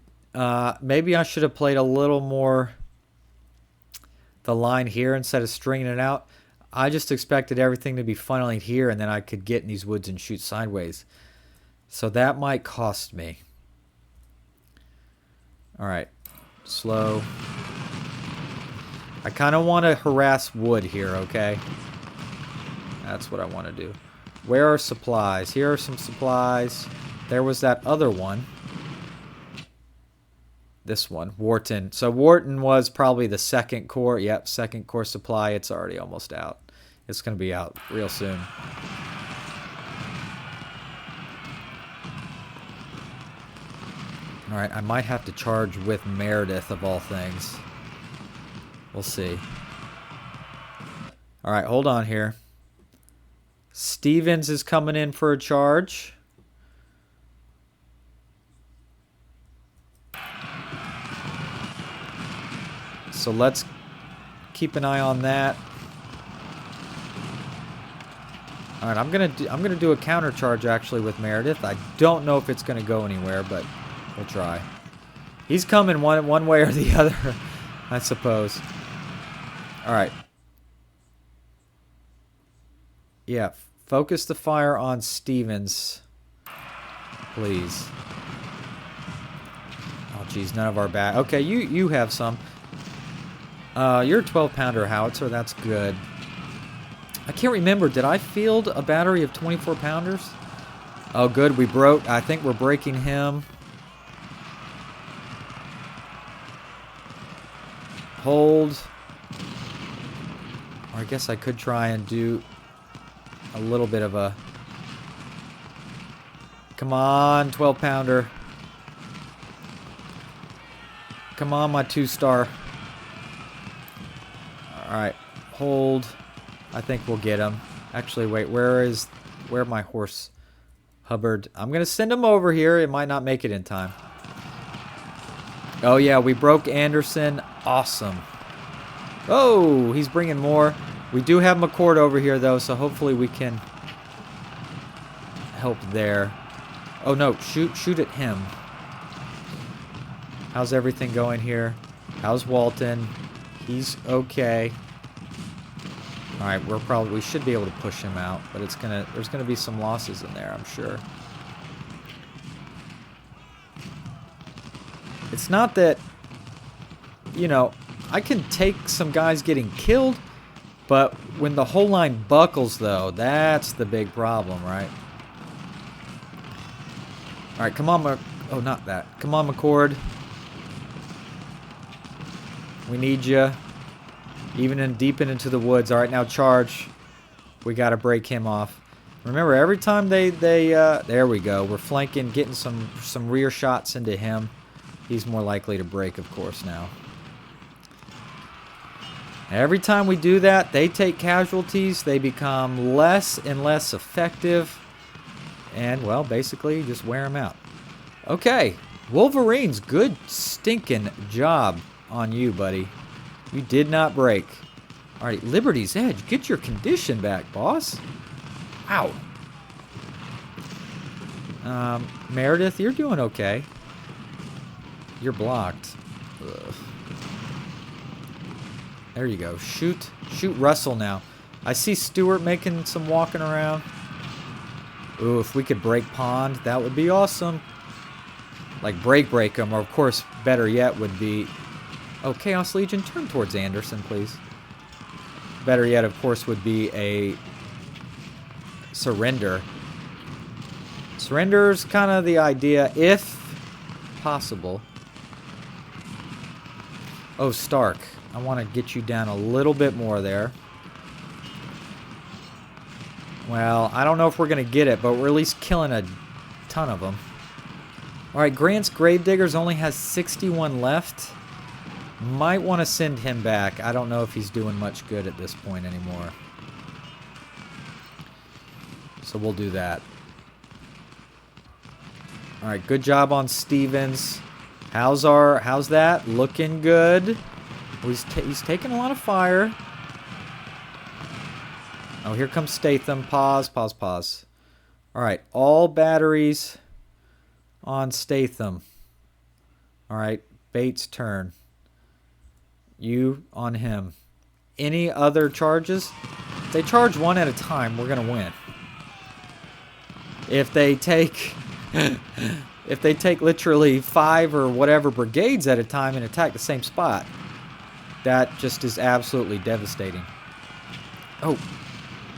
Maybe I should have played a little more the line here instead of stringing it out. I just expected everything to be funneling here, and then I could get in these woods and shoot sideways. So that might cost me. All right. Slow. I kind of want to harass wood here, okay? That's what I want to do. Where are supplies? Here are some supplies. There was that other one. This one, Wharton. So Wharton was probably the second core. Yep, second core supply. It's already almost out. It's going to be out real soon. All right, I might have to charge with Meredith of all things. We'll see. All right, hold on here. Stevens is coming in for a charge. So let's keep an eye on that. All right, I'm gonna do a counter charge actually with Meredith. I don't know if it's gonna go anywhere, but we'll try. He's coming one way or the other, I suppose. All right. Yeah, focus the fire on Stevens, please. Oh, geez, none of our back. Okay, you have some. You're a 12-pounder howitzer. That's good. I can't remember. Did I field a battery of 24-pounders? Oh, good. We broke. I think we're breaking him. Hold. Or I guess I could try and do a little bit of a... Come on, 12-pounder. Come on, my 2-star. Alright, hold. I think we'll get him. Actually, wait, where my horse? Hubbard. I'm going to send him over here. It might not make it in time. Oh, yeah, we broke Anderson. Awesome. Oh, he's bringing more. We do have McCord over here, though, so hopefully we can help there. Oh, no, shoot at him. How's everything going here? How's Walton? He's okay. All right, we should be able to push him out, but there's gonna be some losses in there, I'm sure. It's not that, you know, I can take some guys getting killed, but when the whole line buckles, though, that's the big problem, right? All right, come on, oh, not that. Come on, McCord. We need you. Even deep into the woods. All right, now charge. We got to break him off. Remember, every time there we go. We're flanking, getting some rear shots into him. He's more likely to break, of course, now. Every time we do that, they take casualties. They become less and less effective. And, well, basically, just wear them out. Okay. Wolverines, good stinking job on you, buddy. You did not break. All right, Liberty's Edge. Get your condition back, boss. Wow. Meredith, you're doing okay. You're blocked. Ugh. There you go. Shoot Russell now. I see Stewart making some walking around. Ooh, if we could break Pond, that would be awesome. Like break him, or of course, better yet would be... Oh, Chaos Legion, turn towards Anderson, please. Better yet, of course, would be a surrender. Surrender's kind of the idea, if possible. Oh, Stark. I want to get you down a little bit more there. Well, I don't know if we're going to get it, but we're at least killing a ton of them. Alright, Grant's Gravediggers only has 61 left. Might want to send him back. I don't know if he's doing much good at this point anymore. So we'll do that. Alright, good job on Stevens. How's that? Looking good. He's taking a lot of fire. Oh, here comes Statham. Pause, pause, pause. Alright, all batteries on Statham. Alright, Bates' turn. You on him. Any other charges? If they charge one at a time, we're going to win. If they take... if they take literally 5 or whatever brigades at a time and attack the same spot, that just is absolutely devastating. Oh,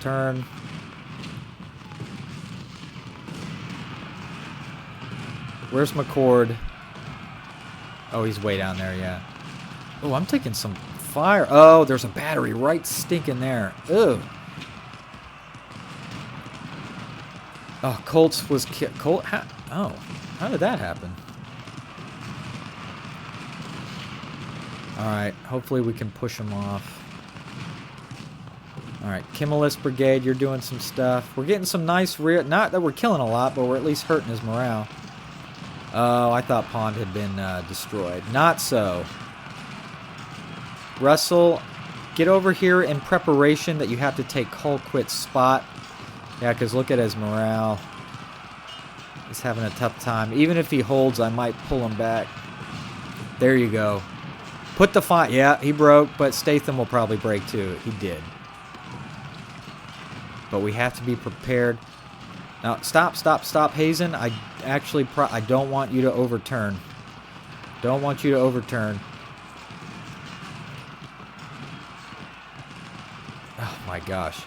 turn. Where's McCord? Oh, he's way down there, yeah. Oh, I'm taking some fire. Oh, there's a battery right stinking there. Ugh. Oh, Colts was killed. How did that happen? Alright, hopefully we can push them off. Alright, Kimmelis Brigade, you're doing some stuff. We're getting some nice rear... Not that we're killing a lot, but we're at least hurting his morale. Oh, I thought Pond had been destroyed. Not so. Russell, get over here in preparation that you have to take Colquitt's spot. Yeah, because look at his morale. He's having a tough time. Even if he holds, I might pull him back. There you go. Put the fire. Yeah, he broke, but Statham will probably break too. He did. But we have to be prepared. Now, stop, Hazen. I actually, I don't want you to overturn. Don't want you to overturn. Oh, my gosh.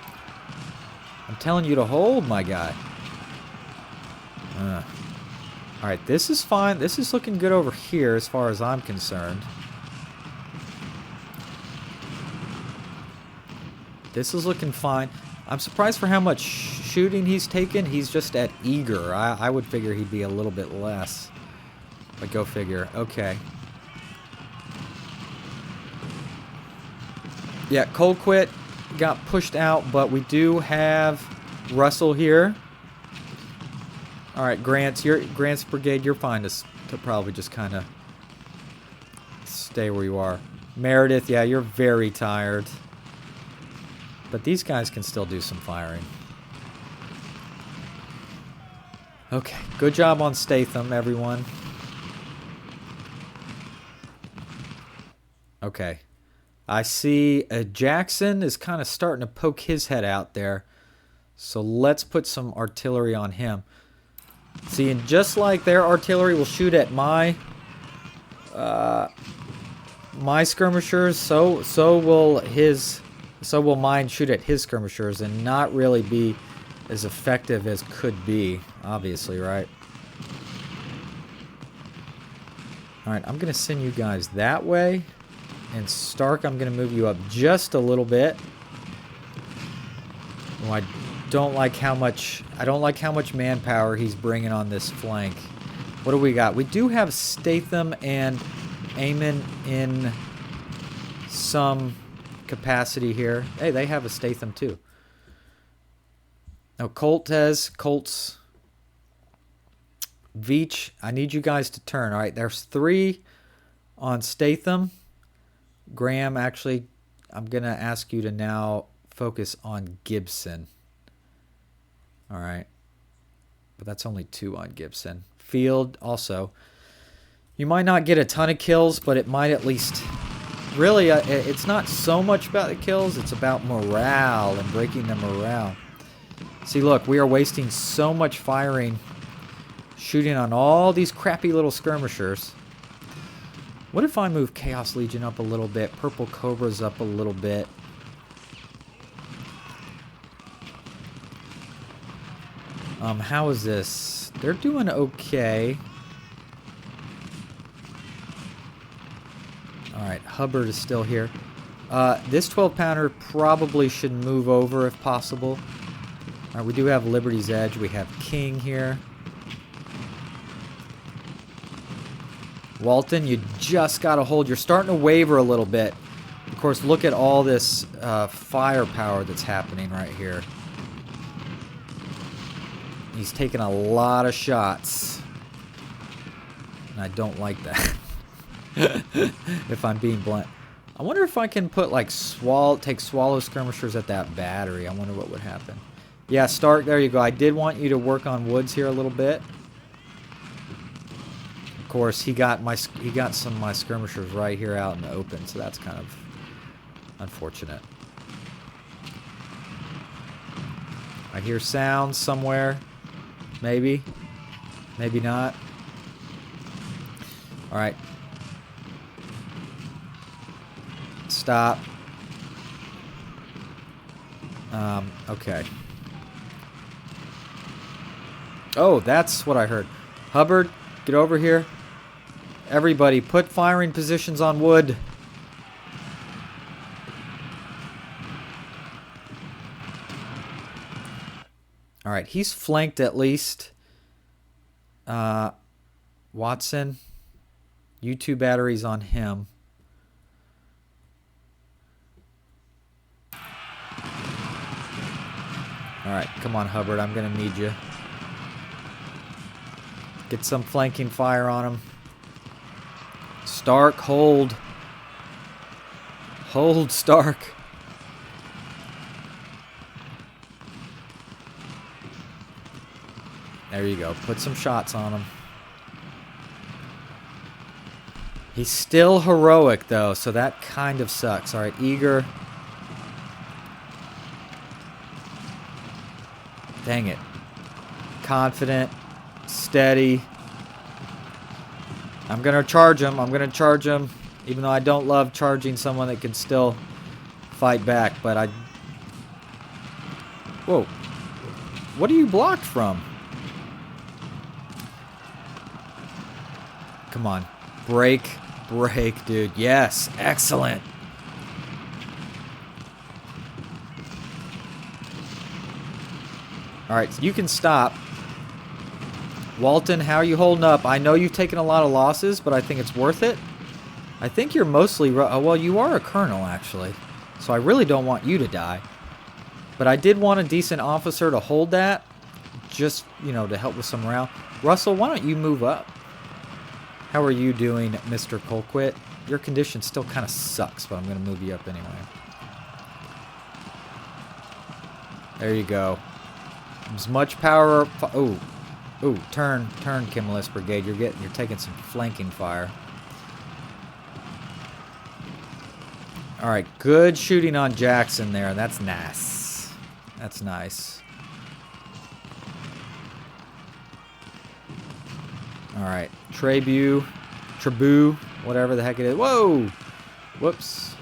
I'm telling you to hold, my guy. Alright, this is fine. This is looking good over here as far as I'm concerned. This is looking fine. I'm surprised for how much shooting he's taken. He's just at eager. I would figure he'd be a little bit less. But go figure. Okay. Yeah, Colquitt got pushed out, but we do have Russell here. Alright, Grant's brigade, you're fine to probably just kind of stay where you are. Meredith, yeah, you're very tired. But these guys can still do some firing. Okay, good job on Statham, everyone. Okay. I see Jackson is kind of starting to poke his head out there. So let's put some artillery on him. See, and just like their artillery will shoot at my skirmishers, so will mine shoot at his skirmishers and not really be as effective as could be, obviously, right? Alright, I'm going to send you guys that way. And Stark, I'm going to move you up just a little bit. Oh, I don't like how much manpower he's bringing on this flank. What do we got? We do have Statham and Eamon in some capacity here. Hey, they have a Statham too. Now Colts. Veach, I need you guys to turn. All right, there's 3 on Statham. Graham, actually, I'm going to ask you to now focus on Gibson. All right. But that's only 2 on Gibson. Field, also. You might not get a ton of kills, but it might at least... Really, it's not so much about the kills. It's about morale and breaking the morale. See, look, we are wasting so much firing, shooting on all these crappy little skirmishers. What if I move Chaos Legion up a little bit, Purple Cobras up a little bit? How is this? They're doing okay. Alright, Hubbard is still here. This 12-pounder probably should move over if possible. Alright, we do have Liberty's Edge. We have King here. Walton, you just got to hold. You're starting to waver a little bit. Of course, look at all this firepower that's happening right here. He's taking a lot of shots. And I don't like that. If I'm being blunt. I wonder if I can put like take swallow skirmishers at that battery. I wonder what would happen. Yeah, Stark, there you go. I did want you to work on woods here a little bit. Of course, he got some of my skirmishers right here out in the open, so that's kind of unfortunate. I hear sounds somewhere. Maybe. Maybe not. Alright. Stop. Okay. Oh, that's what I heard. Hubbard, get over here. Everybody, put firing positions on wood. Alright, he's flanked at least. Watson, U2 batteries on him. Alright, come on, Hubbard. I'm going to need you. Get some flanking fire on him. Stark, hold. Hold, Stark. There you go. Put some shots on him. He's still heroic, though, so that kind of sucks. Alright, eager. Dang it. Confident. Steady. I'm going to charge him. I'm going to charge him. Even though I don't love charging someone that can still fight back. But I... Whoa. What are you blocked from? Come on. Break. Break, dude. Yes. Excellent. Alright, so you can stop. Walton, how are you holding up? I know you've taken a lot of losses, but I think it's worth it. I think you're mostly... well, you are a colonel, actually. So I really don't want you to die. But I did want a decent officer to hold that. Just, you know, to help with some morale. Russell, why don't you move up? How are you doing, Mr. Colquitt? Your condition still kind of sucks, but I'm going to move you up anyway. There you go. As much power... Oh. Ooh, turn, Kimmelis Brigade. You're taking some flanking fire. All right, good shooting on Jackson there. That's nice. That's nice. All right, Trebuh, whatever the heck it is. Whoa! Whoops.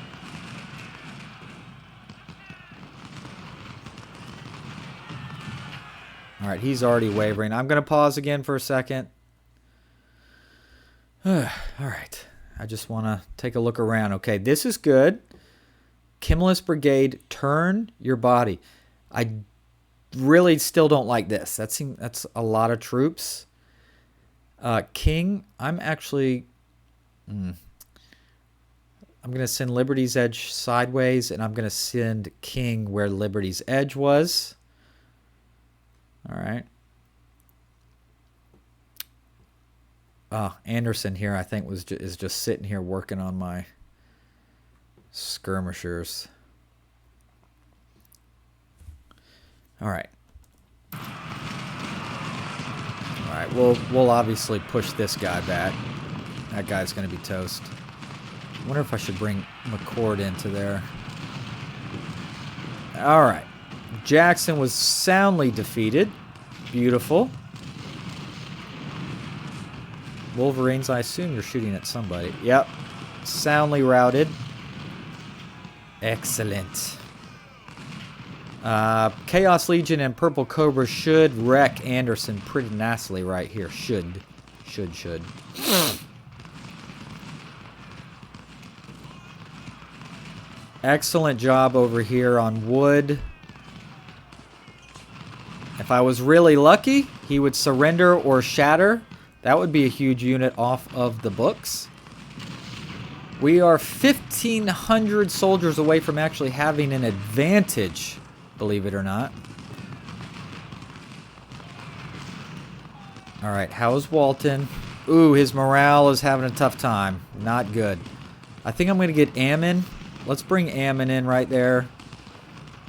All right, he's already wavering. I'm going to pause again for a second. All right. I just want to take a look around. Okay, this is good. Kimmelis Brigade, turn your body. I really still don't like this. That's a lot of troops. King, I'm actually... I'm going to send Liberty's Edge sideways, and I'm going to send King where Liberty's Edge was. All right. Anderson here, I think, is just sitting here working on my skirmishers. All right. All right. We'll obviously push this guy back. That guy's going to be toast. I wonder if I should bring McCord into there. All right. Jackson was soundly defeated. Beautiful. Wolverines, I assume you're shooting at somebody. Yep. Soundly routed. Excellent. Chaos Legion and Purple Cobra should wreck Anderson pretty nicely right here. Should. Excellent job over here on wood. If I was really lucky, he would surrender or shatter. That would be a huge unit off of the books. We are 1,500 soldiers away from actually having an advantage, believe it or not. Alright, how's Walton? Ooh, his morale is having a tough time. Not good. I think I'm going to get Ammon. Let's bring Ammon in right there.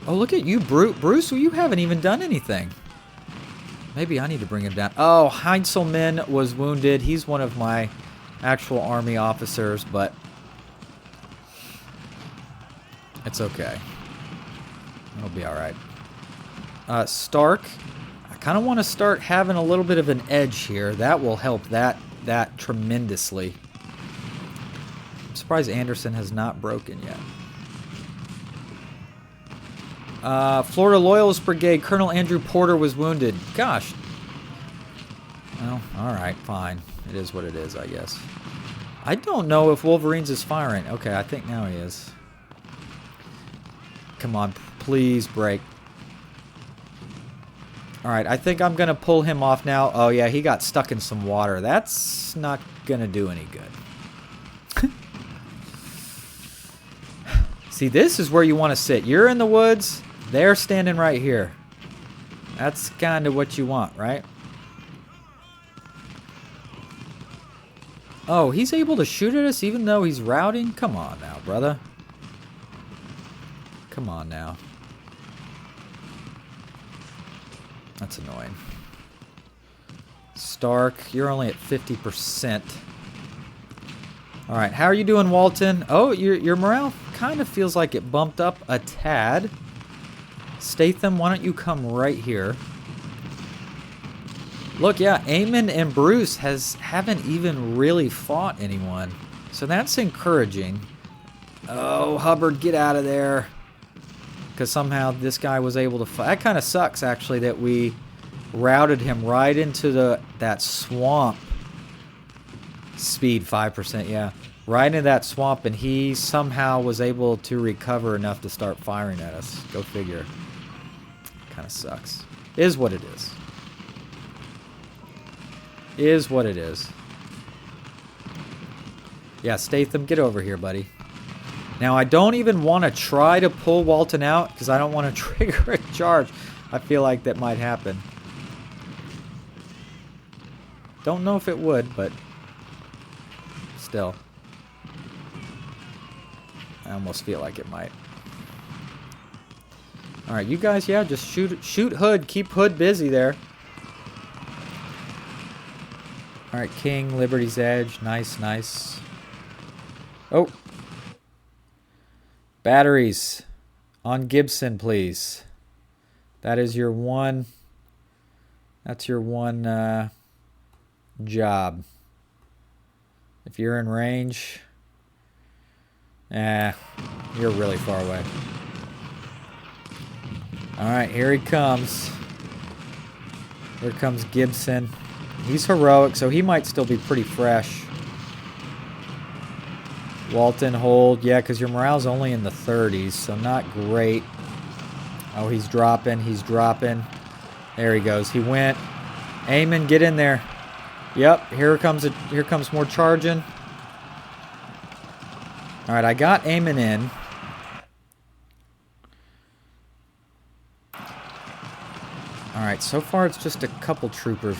Oh, look at you, Bruce. You haven't even done anything. Maybe I need to bring him down. Oh, Heinzelman was wounded. He's one of my actual army officers, but it's okay. It'll be alright. Stark. I kind of want to start having a little bit of an edge here. That will help that tremendously. I'm surprised Anderson has not broken yet. Florida Loyalist Brigade, Colonel Andrew Porter was wounded. Gosh. Well, alright, fine. It is what it is, I guess. I don't know if Wolverines is firing. Okay, I think now he is. Come on, please break. Alright, I think I'm going to pull him off now. Oh, yeah, he got stuck in some water. That's not going to do any good. See, this is where you want to sit. You're in the woods. They're standing right here. That's kind of what you want, right? Oh, he's able to shoot at us even though he's routing? Come on now, brother. Come on now. That's annoying. Stark, you're only at 50%. Alright, how are you doing, Walton? Oh, your morale kind of feels like it bumped up a tad. Statham, why don't you come right here? Look, yeah, Eamon and Bruce haven't even really fought anyone. So that's encouraging. Oh, Hubbard, get out of there. Because somehow this guy was able to fight. That kind of sucks, actually, that we routed him right into that swamp. Speed 5%, yeah. Right into that swamp, and he somehow was able to recover enough to start firing at us. Go figure. Kind of sucks. Is what it is. Is what it is. Yeah, Statham, get over here, buddy. Now, I don't even want to try to pull Walton out because I don't want to trigger a charge. I feel like that might happen. Don't know if it would, but still. I almost feel like it might. Alright, you guys, yeah, just shoot Hood. Keep Hood busy there. Alright, King, Liberty's Edge. Nice, nice. Oh. Batteries. On Gibson, please. That is your one... That's your one job. If you're in range... you're really far away. Alright, here he comes. Here comes Gibson. He's heroic, so he might still be pretty fresh. Walton, hold. Yeah, because your morale's only in the 30s, so not great. Oh, he's dropping. He's dropping. There he goes. He went. Eamon, get in there. Yep, here comes more charging. Alright, I got Eamon in. Alright, so far it's just a couple troopers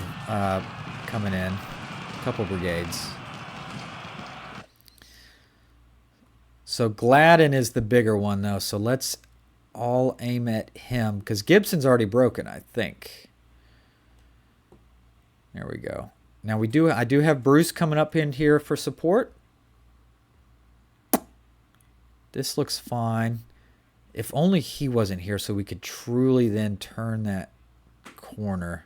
coming in. A couple brigades. So Gladden is the bigger one, though, so let's all aim at him. Because Gibson's already broken, I think. There we go. Now I do have Bruce coming up in here for support. This looks fine. If only he wasn't here so we could truly then turn that corner.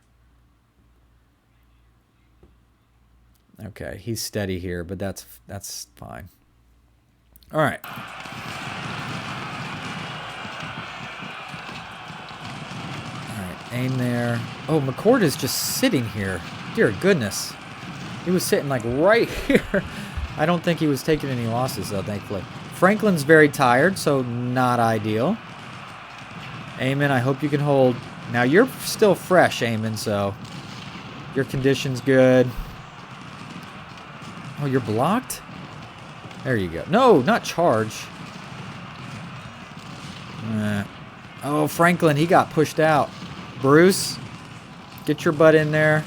Okay, he's steady here, but that's fine. All right. All right, aim there. Oh, McCord is just sitting here. Dear goodness. He was sitting like right here. I don't think he was taking any losses, though, thankfully. Franklin's very tired, so not ideal. Eamon, I hope you can hold. Now you're still fresh, Eamon, so your condition's good. Oh, you're blocked? There you go. No, not charge. Oh, Franklin, he got pushed out. Bruce, get your butt in there.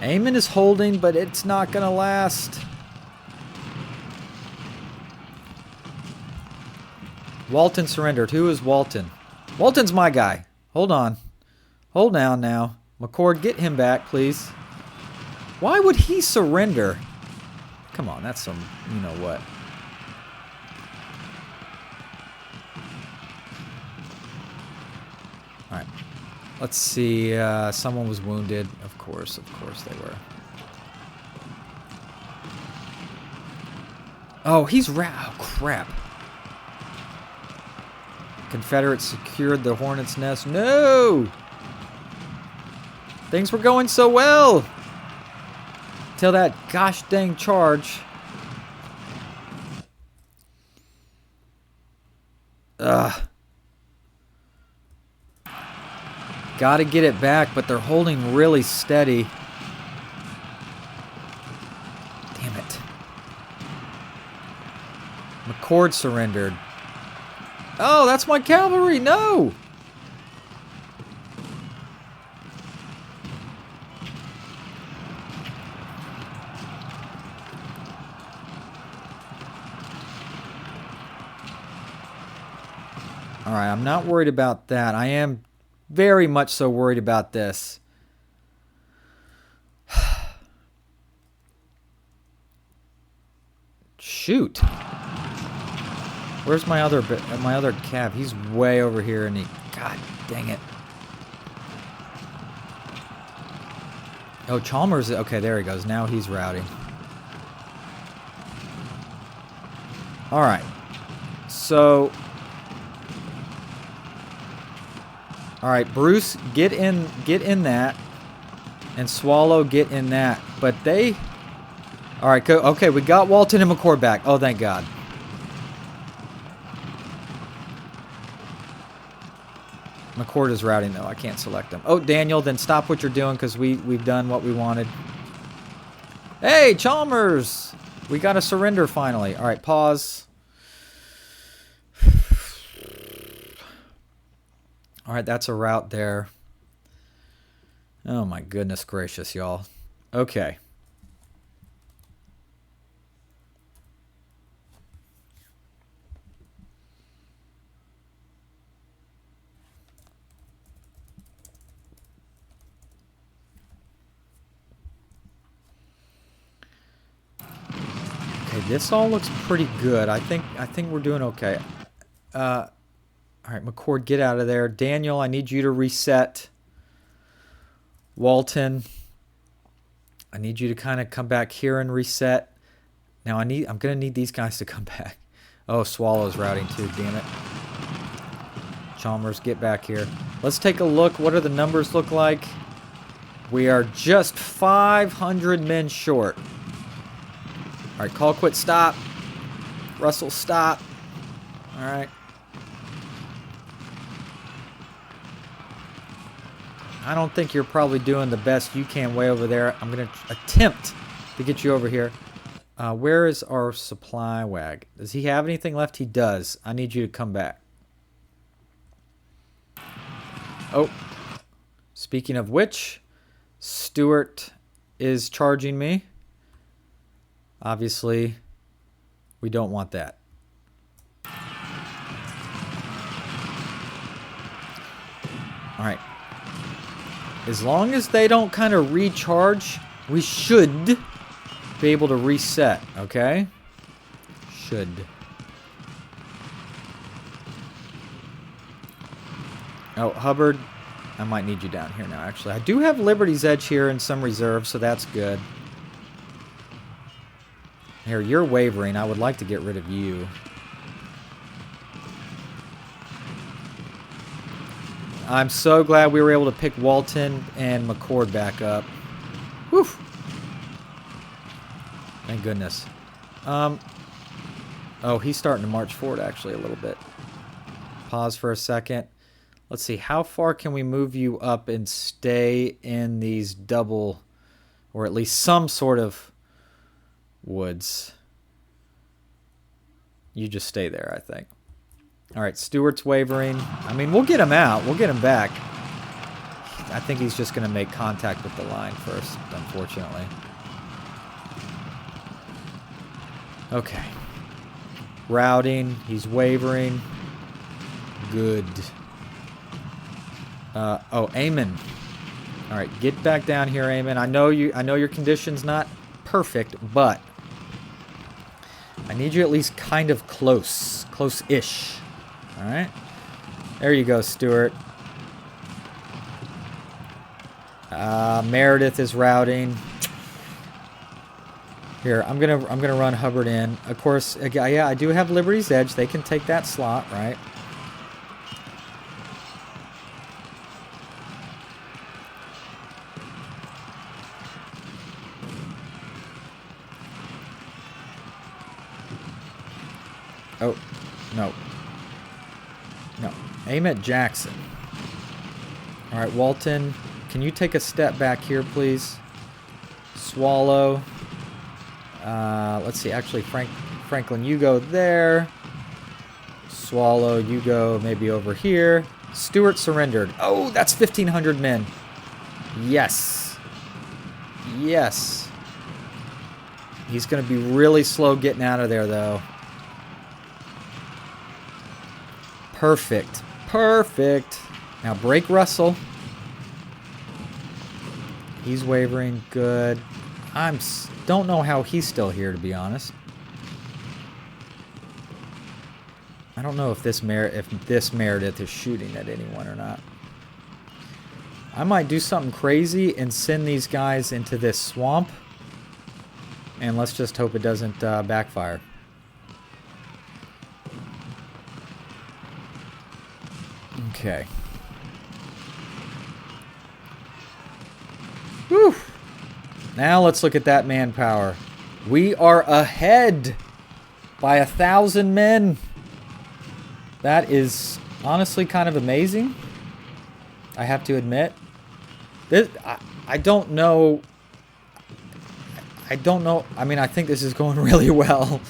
Eamon is holding, but it's not going to last. Walton surrendered. Who is Walton? Walton's my guy. Hold on. Hold down now. McCord, get him back, please. Why would he surrender? Come on, that's some, you know what. Alright. Let's see. Someone was wounded. Of course they were. Oh, he's oh, crap. Confederate secured the Hornet's Nest. No! Things were going so well! Till that gosh dang charge. Ugh. Gotta get it back, but they're holding really steady. Damn it. McCord surrendered. Oh, that's my cavalry! No! Alright, I'm not worried about that. I am very much so worried about this. Shoot. Where's my other cav? He's way over here and he... God dang it. Oh, Chalmers... Okay, there he goes. Now he's routing. Alright. So... Alright, Bruce, get in that. And Swallow, get in that. But they... Alright, okay, we got Walton and McCord back. Oh, thank God. McCord is routing, though. I can't select him. Oh, Daniel, then stop what you're doing, because we've done what we wanted. Hey, Chalmers! We got a surrender, finally. Alright, pause. Alright, that's a route there. Oh my goodness gracious, y'all. Okay. Okay, this all looks pretty good. I think we're doing okay. Alright, McCord, get out of there. Daniel, I need you to reset. Walton, I need you to kind of come back here and reset. Now I'm gonna need these guys to come back. Oh, Swallow's routing too, damn it. Chalmers, get back here. Let's take a look. What do the numbers look like? We are just 500 men short. Alright, call quit, stop. Russell, stop. Alright. I don't think you're probably doing the best you can way over there. I'm going to attempt to get you over here. Where is our supply wag? Does he have anything left? He does. I need you to come back. Oh. Speaking of which, Stuart is charging me. Obviously, we don't want that. All right. As long as they don't kind of recharge, we should be able to reset, okay? Should. Oh, Hubbard, I might need you down here now, actually. I do have Liberty's Edge here and some reserves, so that's good. Here, you're wavering. I would like to get rid of you. I'm so glad we were able to pick Walton and McCord back up. Whew. Thank goodness. Oh, he's starting to march forward actually a little bit. Pause for a second. Let's see, how far can we move you up and stay in these double, or at least some sort of woods? You just stay there, I think. All right, Stewart's wavering. I mean, we'll get him out. We'll get him back. I think he's just going to make contact with the line first, unfortunately. Okay. Routing. He's wavering. Good. Oh, Eamon. All right, get back down here, Eamon. I know your condition's not perfect, but I need you at least kind of close-ish. All right. There you go, Stewart. Meredith is routing. Here, I'm gonna run Hubbard in. Of course, yeah, I do have Liberty's Edge. They can take that slot, right? Oh, no. No. Aim at Jackson. All right, Walton, can you take a step back here, please? Swallow. Let's see. Actually, Franklin, you go there. Swallow, you go maybe over here. Stewart surrendered. Oh, that's 1,500 men. Yes. Yes. He's going to be really slow getting out of there, though. Perfect. Perfect. Now break Russell. He's wavering. Good. Don't know how he's still here, to be honest. I don't know if this Meredith is shooting at anyone or not. I might do something crazy and send these guys into this swamp. And let's just hope it doesn't backfire. Okay. Whew. Now let's look at that manpower. We are ahead by 1,000 men. That is honestly kind of amazing, I have to admit. I don't know. I mean, I think this is going really well.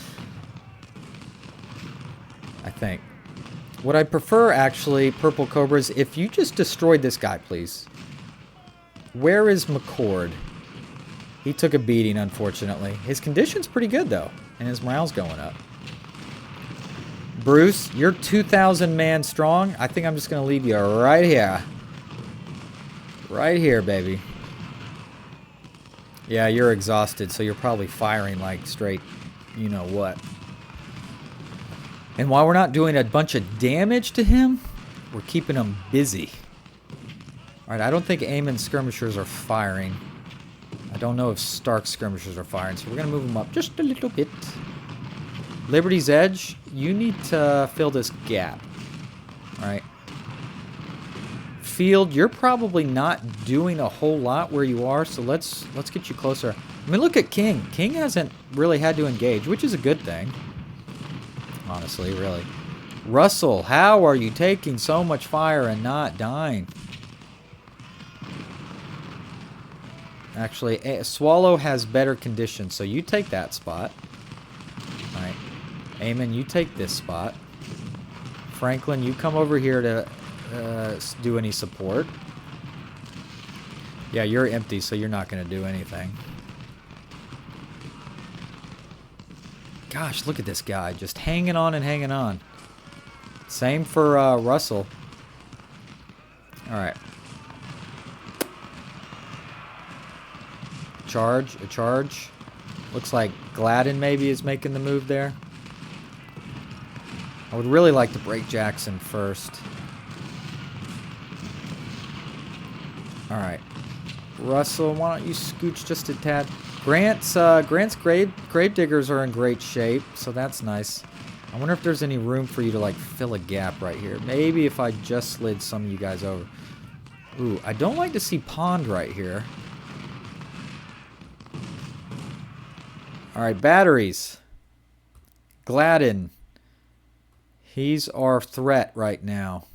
I think. What I prefer, actually, Purple Cobras, if you just destroyed this guy, please. Where is McCord? He took a beating, unfortunately. His condition's pretty good, though, and his morale's going up. Bruce, you're 2,000 man strong. I think I'm just going to leave you right here. Right here, baby. Yeah, you're exhausted, so you're probably firing like straight you-know-what. And while we're not doing a bunch of damage to him, we're keeping him busy. Alright, I don't think Eamon skirmishers are firing. I don't know if Stark skirmishers are firing, so we're going to move them up just a little bit. Liberty's Edge, you need to fill this gap. Alright. Field, you're probably not doing a whole lot where you are, so let's get you closer. I mean, look at King. King hasn't really had to engage, which is a good thing. Honestly, really. Russell, how are you taking so much fire and not dying? Actually, Swallow has better conditions, so you take that spot. Alright. Eamon, you take this spot. Franklin, you come over here to do any support. Yeah, you're empty, so you're not going to do anything. Gosh, look at this guy. Just hanging on and hanging on. Same for Russell. Alright. A charge. Looks like Gladden maybe is making the move there. I would really like to break Jackson first. Alright. Russell, why don't you scooch just a tad? Grant's Gravediggers are in great shape, so that's nice. I wonder if there's any room for you to, like, fill a gap right here. Maybe if I just slid some of you guys over. Ooh, I don't like to see Pond right here. Alright, batteries. Gladden. He's our threat right now.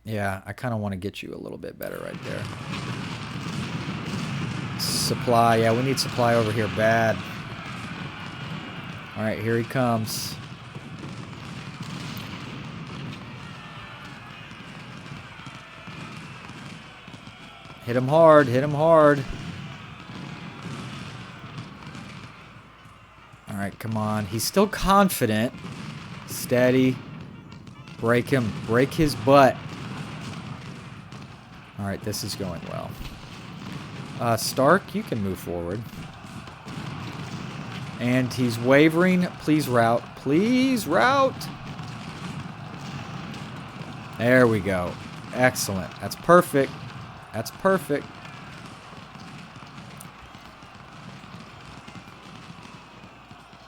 Yeah, I kind of want to get you a little bit better right there. Supply. Yeah, we need supply over here bad. All right, here he comes. Hit him hard. Hit him hard. All right, come on. He's still confident. Steady. Break him. Break his butt. All right, this is going well. Stark, you can move forward. And he's wavering. Please route. Please route. There we go. Excellent. That's perfect. That's perfect.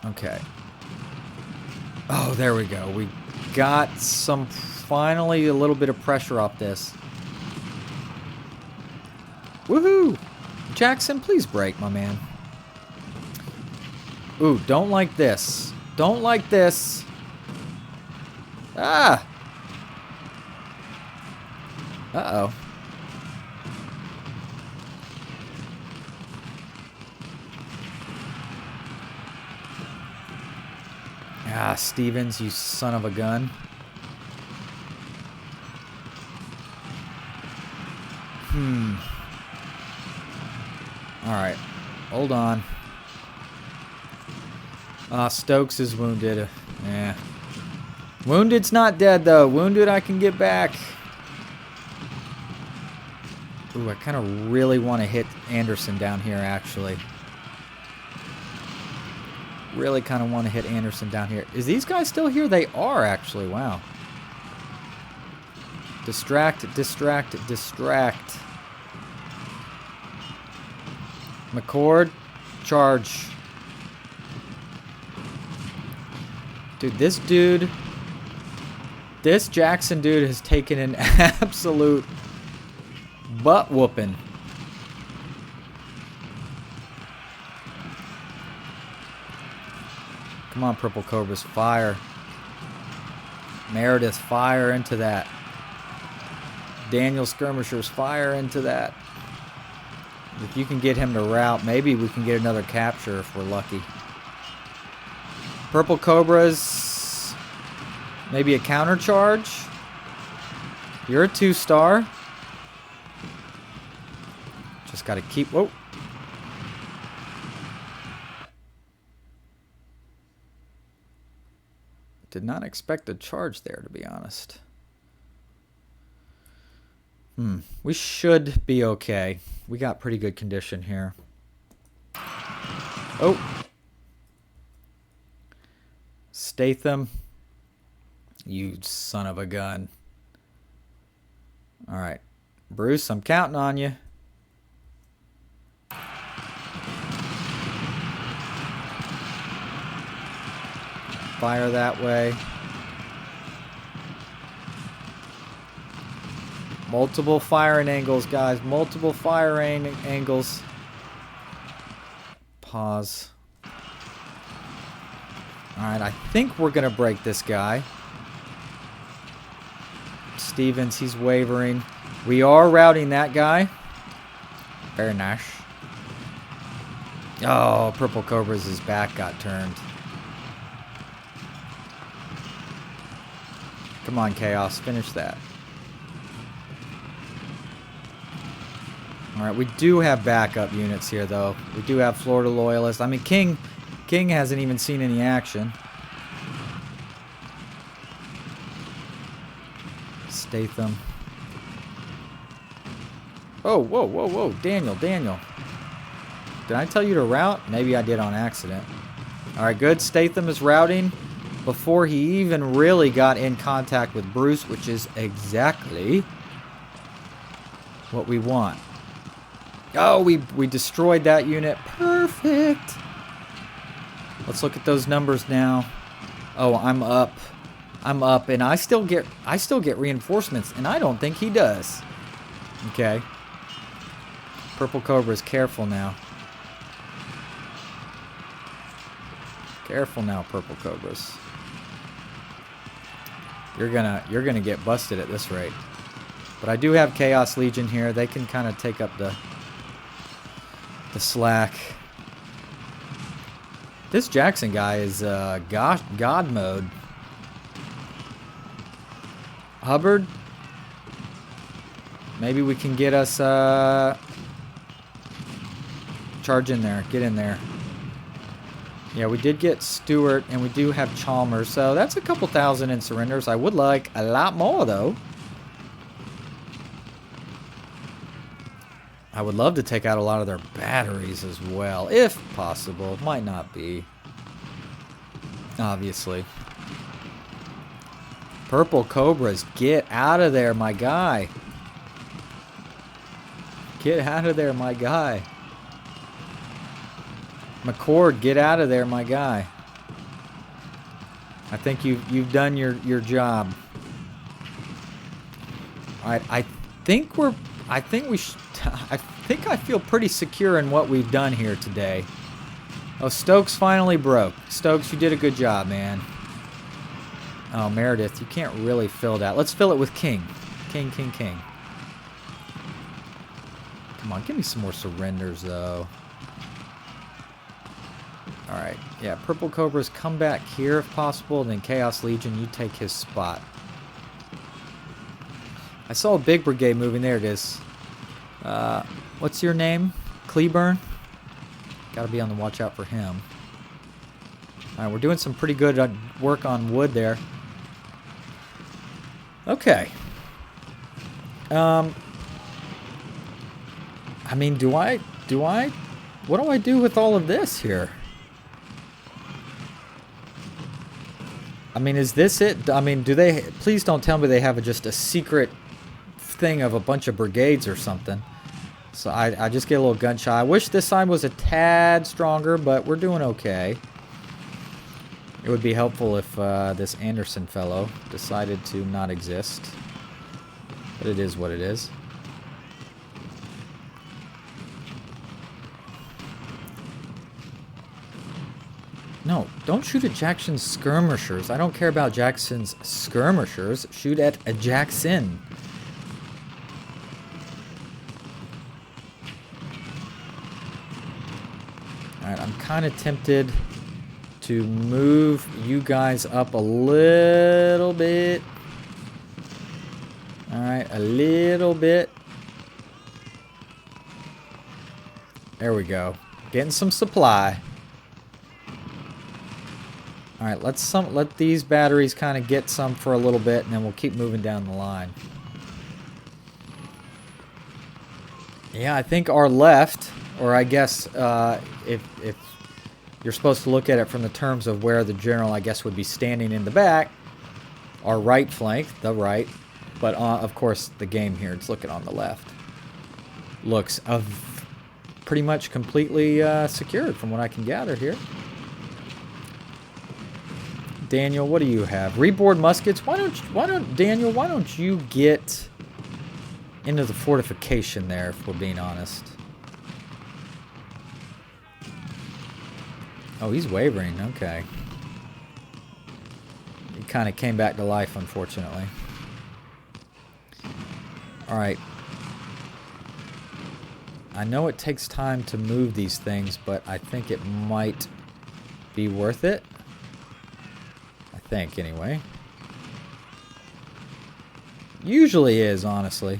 Okay. Oh, there we go. We got some, finally, a little bit of pressure off this. Woohoo! Jackson, please break, my man. Ooh, don't like this. Don't like this. Ah! Uh-oh. Ah, Stevens, you son of a gun. Alright. Hold on. Stokes is wounded. Yeah. Wounded's not dead, though. Wounded I can get back. Ooh, I kind of really want to hit Anderson down here, actually. Really kind of want to hit Anderson down here. Is these guys still here? They are, actually. Wow. Distract, distract, distract. McCord, charge. Dude, this Jackson dude has taken an absolute butt whooping. Come on, Purple Cobras, fire. Meredith, fire into that. Daniel Skirmishers, fire into that. If you can get him to route, maybe we can get another capture if we're lucky. Purple Cobras, maybe a counter charge. You're a 2-star. Just got to keep... Whoa. Did not expect a charge there, to be honest. We should be okay. We got pretty good condition here. Oh. Statham. You son of a gun. All right. Bruce, I'm counting on you. Fire that way. Multiple firing angles, guys. Multiple firing angles. Pause. Alright, I think we're going to break this guy. Stevens, he's wavering. We are routing that guy. Very nice. Oh, Purple Cobras' back got turned. Come on, Chaos. Finish that. Alright, we do have backup units here, though. We do have Florida Loyalists. I mean, King hasn't even seen any action. Statham. Oh, whoa, whoa, whoa. Daniel. Did I tell you to route? Maybe I did on accident. Alright, good. Statham is routing before he even really got in contact with Bruce, which is exactly what we want. Oh, we destroyed that unit. Perfect. Let's look at those numbers now. Oh, I'm up. And I still get reinforcements, and I don't think he does. Okay. Purple Cobra's careful now. Careful now, Purple Cobras. you're gonna get busted at this rate. But I do have Chaos Legion here. They can kind of take up the slack. This Jackson guy is God mode. Hubbard, maybe we can get us charge in there. Get in there. Yeah, we did get Stewart, and we do have Chalmers, so that's a couple thousand in surrenders. I would like a lot more, though. I would love to take out a lot of their batteries as well, if possible. Might not be. Obviously. Purple Cobras, get out of there, my guy. Get out of there, my guy. McCord, get out of there, my guy. I think you've done your job. All right, I think I feel pretty secure in what we've done here today. Oh, Stokes finally broke. Stokes, you did a good job, man. Oh, Meredith, you can't really fill that. Let's fill it with King. King. Come on, give me some more surrenders, though. Alright, yeah, Purple Cobras, come back here if possible, and then Chaos Legion, you take his spot. I saw a big brigade moving. There it is. What's your name? Cleburne? Gotta be on the watch out for him. Alright, we're doing some pretty good work on wood there. Okay. I mean, what do I do with all of this here? I mean, is this it? I mean, please don't tell me they have just a secret thing of a bunch of brigades or something. So I just get a little gun shy. I wish this side was a tad stronger, but we're doing okay. It would be helpful if this Anderson fellow decided to not exist. But it is what it is. No, don't shoot at Jackson's skirmishers. I don't care about Jackson's skirmishers. Shoot at a Jackson. Alright, I'm kind of tempted to move you guys up a little bit. Alright, a little bit. There we go. Getting some supply. Alright, let these batteries kind of get some for a little bit, and then we'll keep moving down the line. Yeah, I think our left, or I guess if you're supposed to look at it from the terms of where the general, I guess, would be standing in the back, our right flank, the right, but of course the game here, it's looking on the left, looks pretty much completely secured from what I can gather here. Daniel, what do you have? Reboard muskets. Why don't you get into the fortification there, if we're being honest? Oh, he's wavering. Okay. He kind of came back to life, unfortunately. Alright. I know it takes time to move these things, but I think it might be worth it. I think, anyway. Usually is, honestly.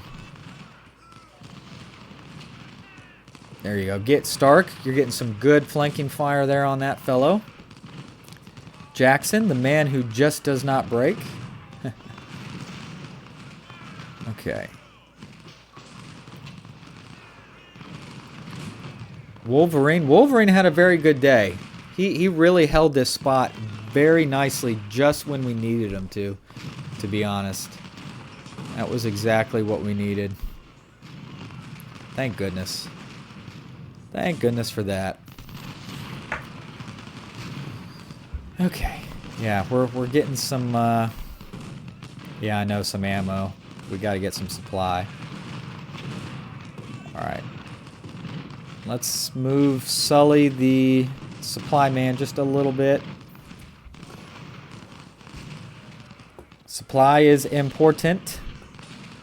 There you go. Get Stark. You're getting some good flanking fire there on that fellow. Jackson, the man who just does not break. Okay. Wolverine. Wolverine had a very good day. He really held this spot very nicely just when we needed him to be honest. That was exactly what we needed. Thank goodness. Thank goodness for that. Okay. Yeah, we're getting some yeah, I know, some ammo. We got to get some supply. All right. Let's move Sully, the supply man, just a little bit. Supply is important.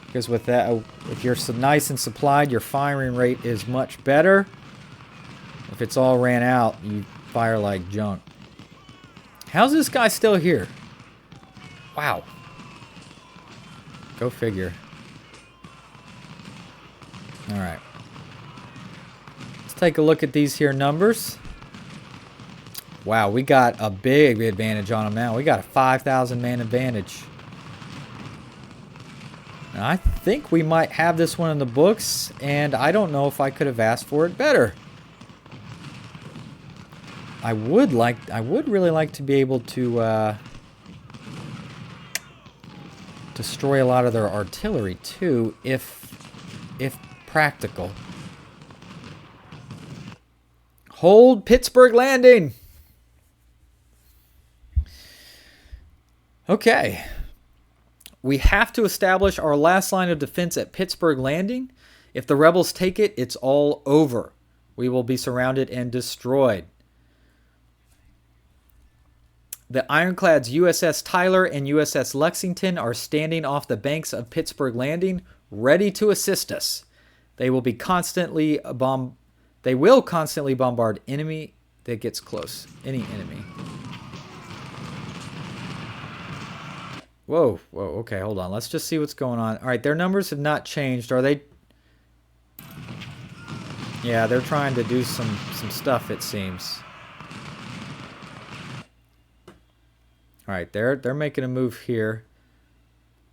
Because with that, if you're so nice and supplied, your firing rate is much better. If it's all ran out, you fire like junk. How's this guy still here? Wow. Go figure. Alright. Let's take a look at these here numbers. Wow, we got a big advantage on them now. We got a 5,000 man advantage. And I think we might have this one in the books, and I don't know if I could have asked for it better. I would really like to be able to destroy a lot of their artillery too, if practical. Hold Pittsburgh Landing. Okay. We have to establish our last line of defense at Pittsburgh Landing. If the rebels take it, it's all over. We will be surrounded and destroyed. The ironclads USS Tyler and USS Lexington are standing off the banks of Pittsburgh Landing, ready to assist us. They will constantly bombard enemy that gets close. Any enemy. Whoa, okay, hold on. Let's just see what's going on. All right, their numbers have not changed. Are they? Yeah, they're trying to do some stuff, it seems. All right, they're making a move here.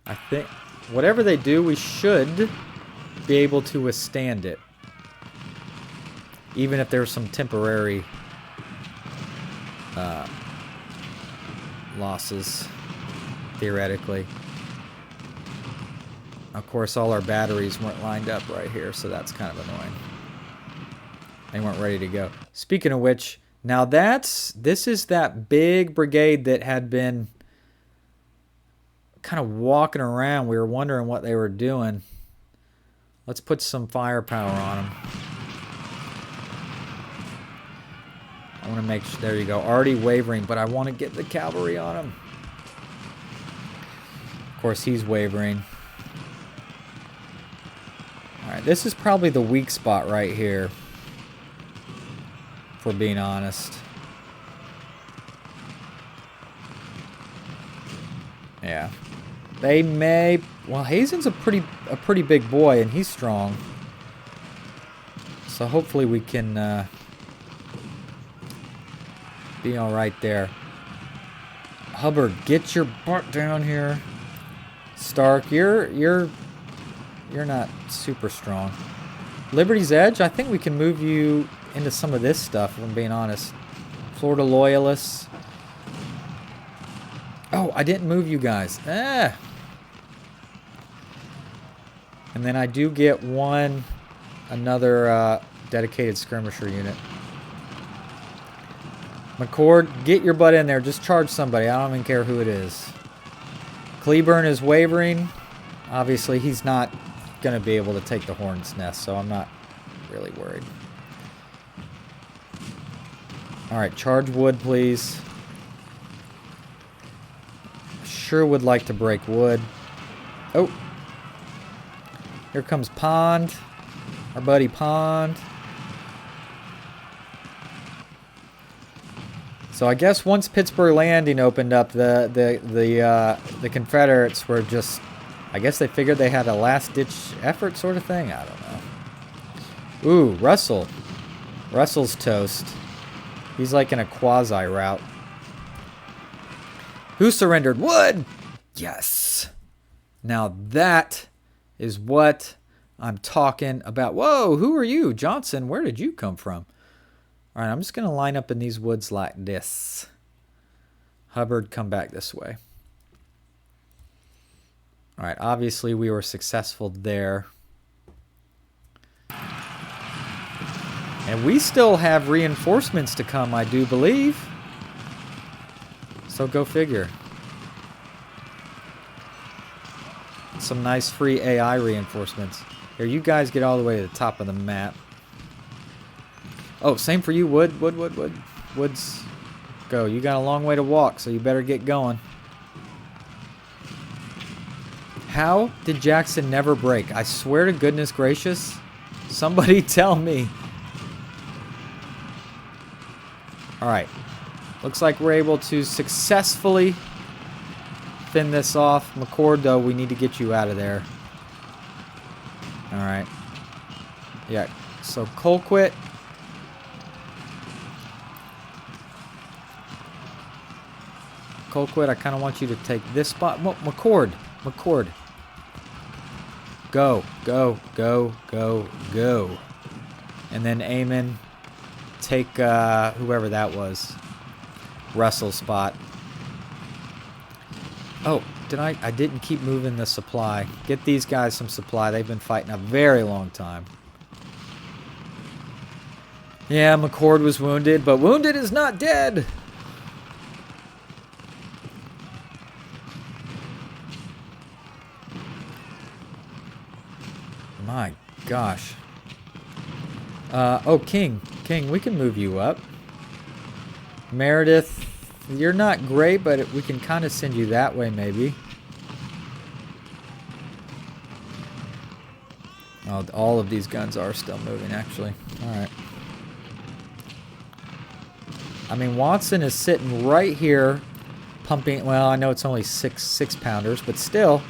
I think whatever they do, we should be able to withstand it. Even if there's some temporary losses. Theoretically. Of course, all our batteries weren't lined up right here, so that's kind of annoying. They weren't ready to go. Speaking of which, now this is that big brigade that had been kind of walking around. We were wondering what they were doing. Let's put some firepower on them. I want to make sure, there you go, already wavering, but I want to get the cavalry on them. Of course, he's wavering. Alright, this is probably the weak spot right here. If we're being honest. Yeah. They may... Well, Hazen's a pretty big boy, and he's strong. So hopefully we can be alright there. Hubbard, get your butt down here. Stark, you're not super strong. Liberty's Edge, I think we can move you into some of this stuff, if I'm being honest. Florida Loyalists. Oh, I didn't move you guys. Ah. And then I do get another dedicated skirmisher unit. McCord, get your butt in there. Just charge somebody. I don't even care who it is. Cleburne is wavering. Obviously, he's not going to be able to take the Hornet's Nest, so I'm not really worried. Alright, charge wood, please. Sure would like to break wood. Oh. Here comes Pond. Our buddy Pond. So I guess once Pittsburgh Landing opened up, the Confederates were just, I guess they figured they had a last-ditch effort sort of thing. I don't know. Ooh, Russell. Russell's toast. He's like in a quasi-route. Who surrendered? Wood! Yes. Now that is what I'm talking about. Whoa, who are you? Johnson, where did you come from? All right, I'm just going to line up in these woods like this. Hubbard, come back this way. All right, obviously we were successful there. And we still have reinforcements to come, I do believe. So go figure. Some nice free AI reinforcements. Here, you guys get all the way to the top of the map. Oh, same for you, Wood. Woods, go. You got a long way to walk, so you better get going. How did Jackson never break? I swear to goodness gracious. Somebody tell me. Alright. Looks like we're able to successfully fin this off. McCord, though, we need to get you out of there. Alright. Yeah, so Colquitt. Colquitt, I kind of want you to take this spot. McCord. McCord. Go, go, go, go, go. And then Eamon, take whoever that was. Russell's spot. Oh, I didn't keep moving the supply. Get these guys some supply. They've been fighting a very long time. Yeah, McCord was wounded, but wounded is not dead. My gosh. Oh, King. King, we can move you up. Meredith, you're not great, but we can kind of send you that way, maybe. Oh, all of these guns are still moving, actually. Alright. I mean, Watson is sitting right here, pumping... Well, I know it's only six pounders, but still,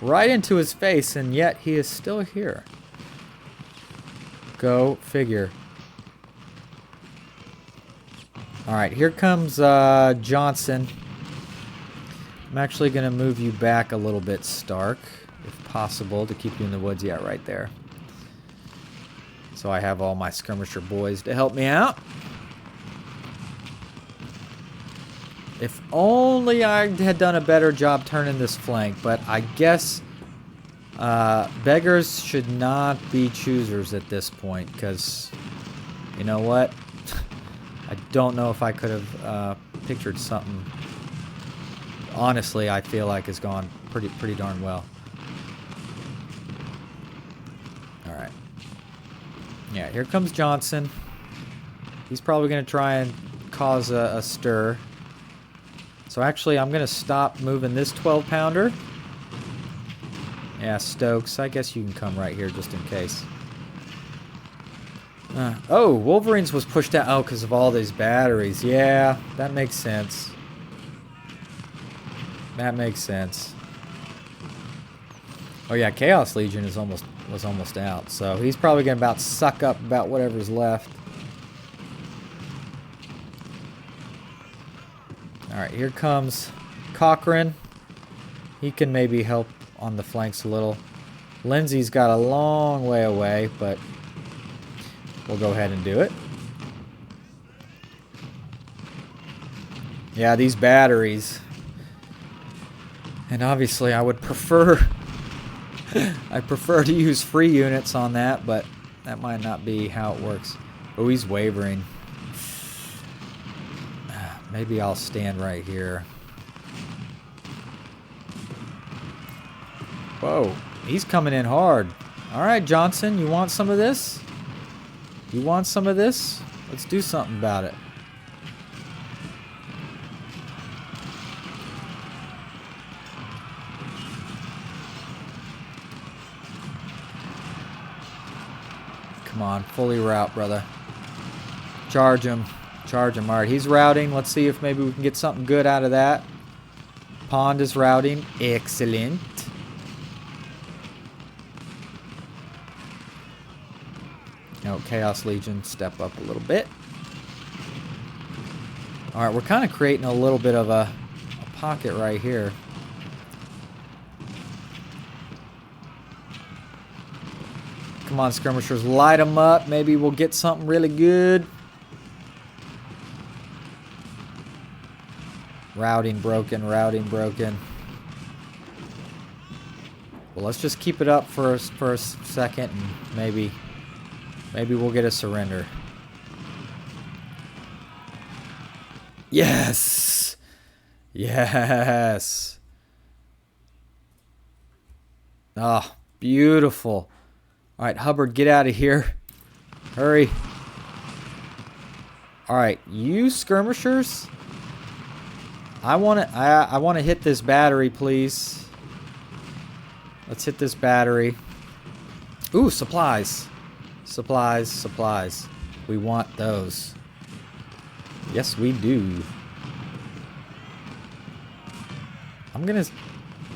right into his face, and yet he is still here. Go figure. Alright, here comes Johnson. I'm actually going to move you back a little bit, Stark, if possible, to keep you in the woods. Yeah, right there. So I have all my skirmisher boys to help me out. If only I had done a better job turning this flank, but I guess beggars should not be choosers at this point, because you know what? I don't know if I could have pictured something. Honestly, I feel like has gone pretty darn well. All right. Yeah, here comes Johnson. He's probably going to try and cause a stir. So actually, I'm going to stop moving this 12-pounder. Yeah, Stokes, I guess you can come right here just in case. Oh, Wolverines was pushed out. Oh, because of all these batteries. Yeah, that makes sense. That makes sense. Oh yeah, Chaos Legion was almost out. So he's probably going to about suck up about whatever's left. Alright, here comes Cochran. He can maybe help on the flanks a little. Lindsay's got a long way away, but we'll go ahead and do it. Yeah, these batteries. And obviously I would prefer... I prefer to use free units on that, but that might not be how it works. Oh, he's wavering. Maybe I'll stand right here. Whoa, he's coming in hard. Alright, Johnson, you want some of this? You want some of this? Let's do something about it. Come on, fully route, brother. Charge him. Charge him. Alright, he's routing. Let's see if maybe we can get something good out of that. Pond is routing. Excellent. No, Chaos Legion, step up a little bit. Alright, we're kind of creating a little bit of a pocket right here. Come on, skirmishers, light them up. Maybe we'll get something really good. Routing broken, routing broken. Well, let's just keep it up for a second, and maybe we'll get a surrender. Yes! Yes! Ah, oh, beautiful. Alright, Hubbard, get out of here. Hurry. Alright, you skirmishers. I want to hit this battery, please. Let's hit this battery. Ooh, supplies. Supplies, supplies. We want those. Yes, we do. I'm gonna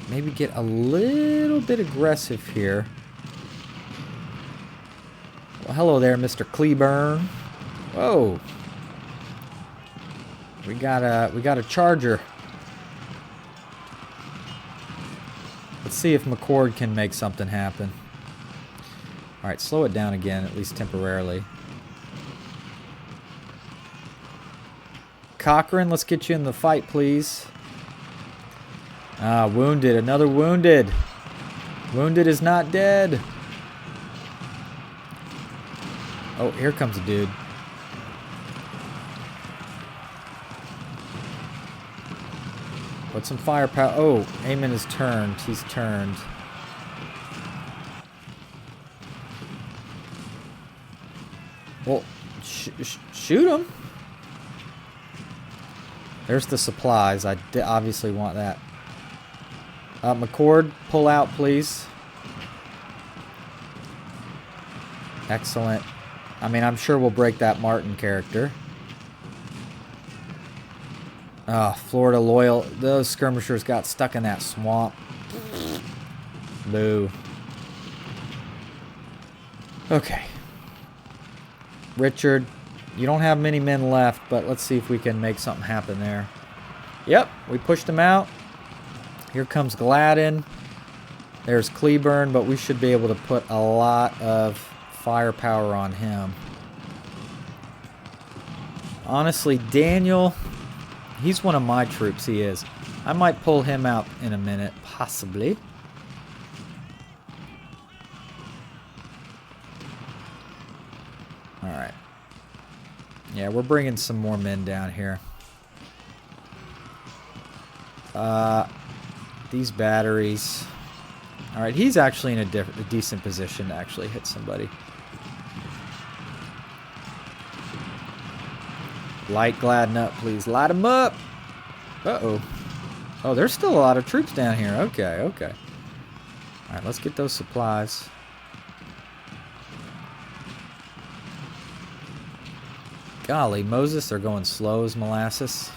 maybe get a little bit aggressive here. Well, hello there, Mr. Cleburne. Whoa. We got a charger. Let's see if McCord can make something happen. All right, slow it down again, at least temporarily. Cochran, let's get you in the fight, please. Ah, wounded. Another wounded. Wounded is not dead. Oh, here comes a dude. Put some firepower. Oh, Eamon is turned. He's turned. Well, shoot him. There's the supplies. I obviously want that. McCord, pull out, please. Excellent. I mean, I'm sure we'll break that Martin character. Florida Loyal. Those skirmishers got stuck in that swamp. Boo. Okay. Richard, you don't have many men left, but let's see if we can make something happen there. Yep, we pushed him out. Here comes Gladden. There's Cleburne, but we should be able to put a lot of firepower on him. Honestly, Daniel, he's one of my troops, he is. I might pull him out in a minute, possibly. Alright. Yeah, we're bringing some more men down here. These batteries. Alright, he's actually in a decent position to actually hit somebody. Light Gladden up, please. Light him up! Uh-oh. Oh, there's still a lot of troops down here. Okay, okay. Alright, let's get those supplies. Golly, Moses, they're going slow as molasses.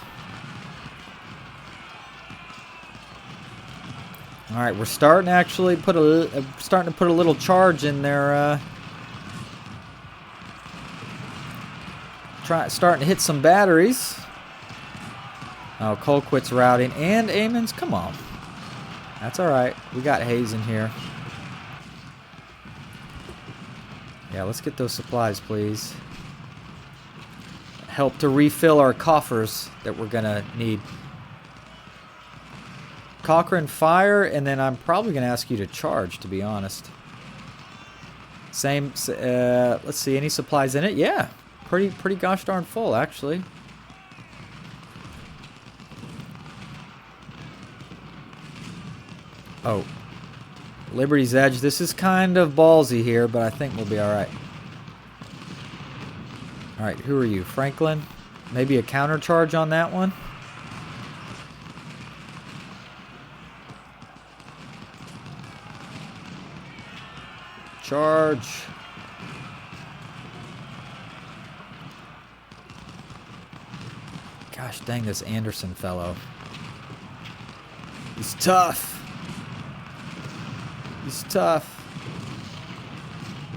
All right, we're starting to actually put a little charge in there. Starting to hit some batteries. Oh, Colquitt's routing and Amon's. Come on, that's all right. We got Hayes in here. Yeah, let's get those supplies, please. Help to refill our coffers that we're gonna need. Cochran, fire, and then I'm probably gonna ask you to charge, to be honest. Same. Let's see, any supplies in it? Yeah, pretty gosh darn full, actually. Oh, Liberty's Edge. This is kind of ballsy here, but I think we'll be all right. All right, who are you, Franklin? Maybe a counter charge on that one. Charge. Gosh dang, this Anderson fellow. He's tough. He's tough.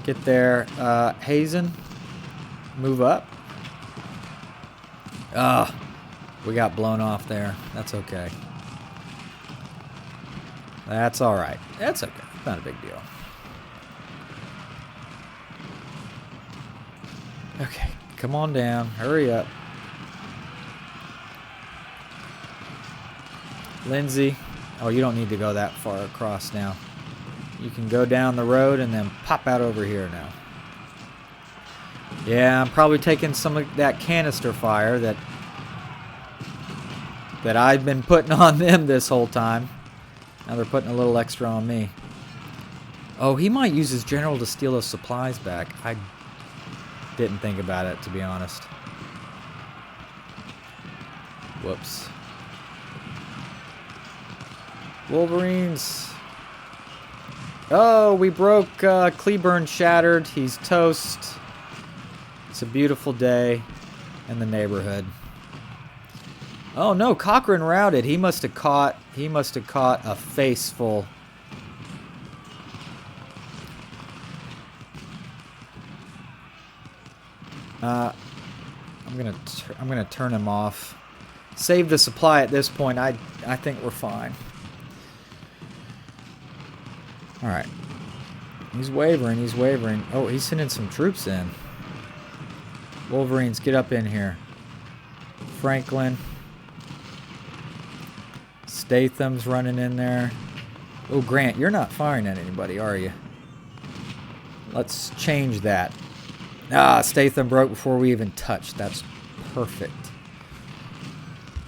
Get there. Hazen, move up. We got blown off there. That's okay. That's all right. That's okay. Not a big deal. Okay, come on down. Hurry up. Lindsay. Oh, you don't need to go that far across now. You can go down the road and then pop out over here now. Yeah, I'm probably taking some of that canister fire that I've been putting on them this whole time. Now they're putting a little extra on me. Oh, he might use his general to steal those supplies back. I didn't think about it, to be honest. Whoops. Wolverines. Oh, we broke Cleburne shattered. He's toast. It's a beautiful day in the neighborhood. Oh no, Cochrane routed. He must have caught a face full. I'm gonna turn him off. Save the supply at this point. I think we're fine. All right. He's wavering. He's wavering. Oh, he's sending some troops in. Wolverines, get up in here. Franklin. Statham's running in there. Oh, Grant, you're not firing at anybody, are you? Let's change that. Ah, Statham broke before we even touched. That's perfect.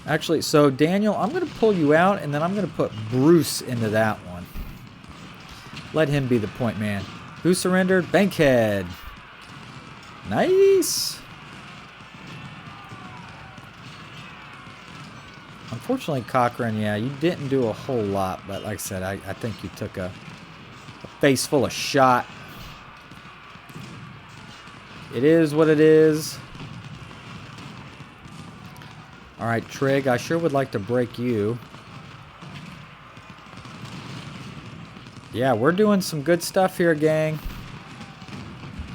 Actually, so Daniel, I'm going to pull you out, and then I'm going to put Bruce into that one. Let him be the point man. Who surrendered? Bankhead. Nice. Unfortunately, Cochrane, yeah, you didn't do a whole lot, but like I said, I think you took a face full of shot. It is what it is. All right, Trig, I sure would like to break you. Yeah, we're doing some good stuff here, gang.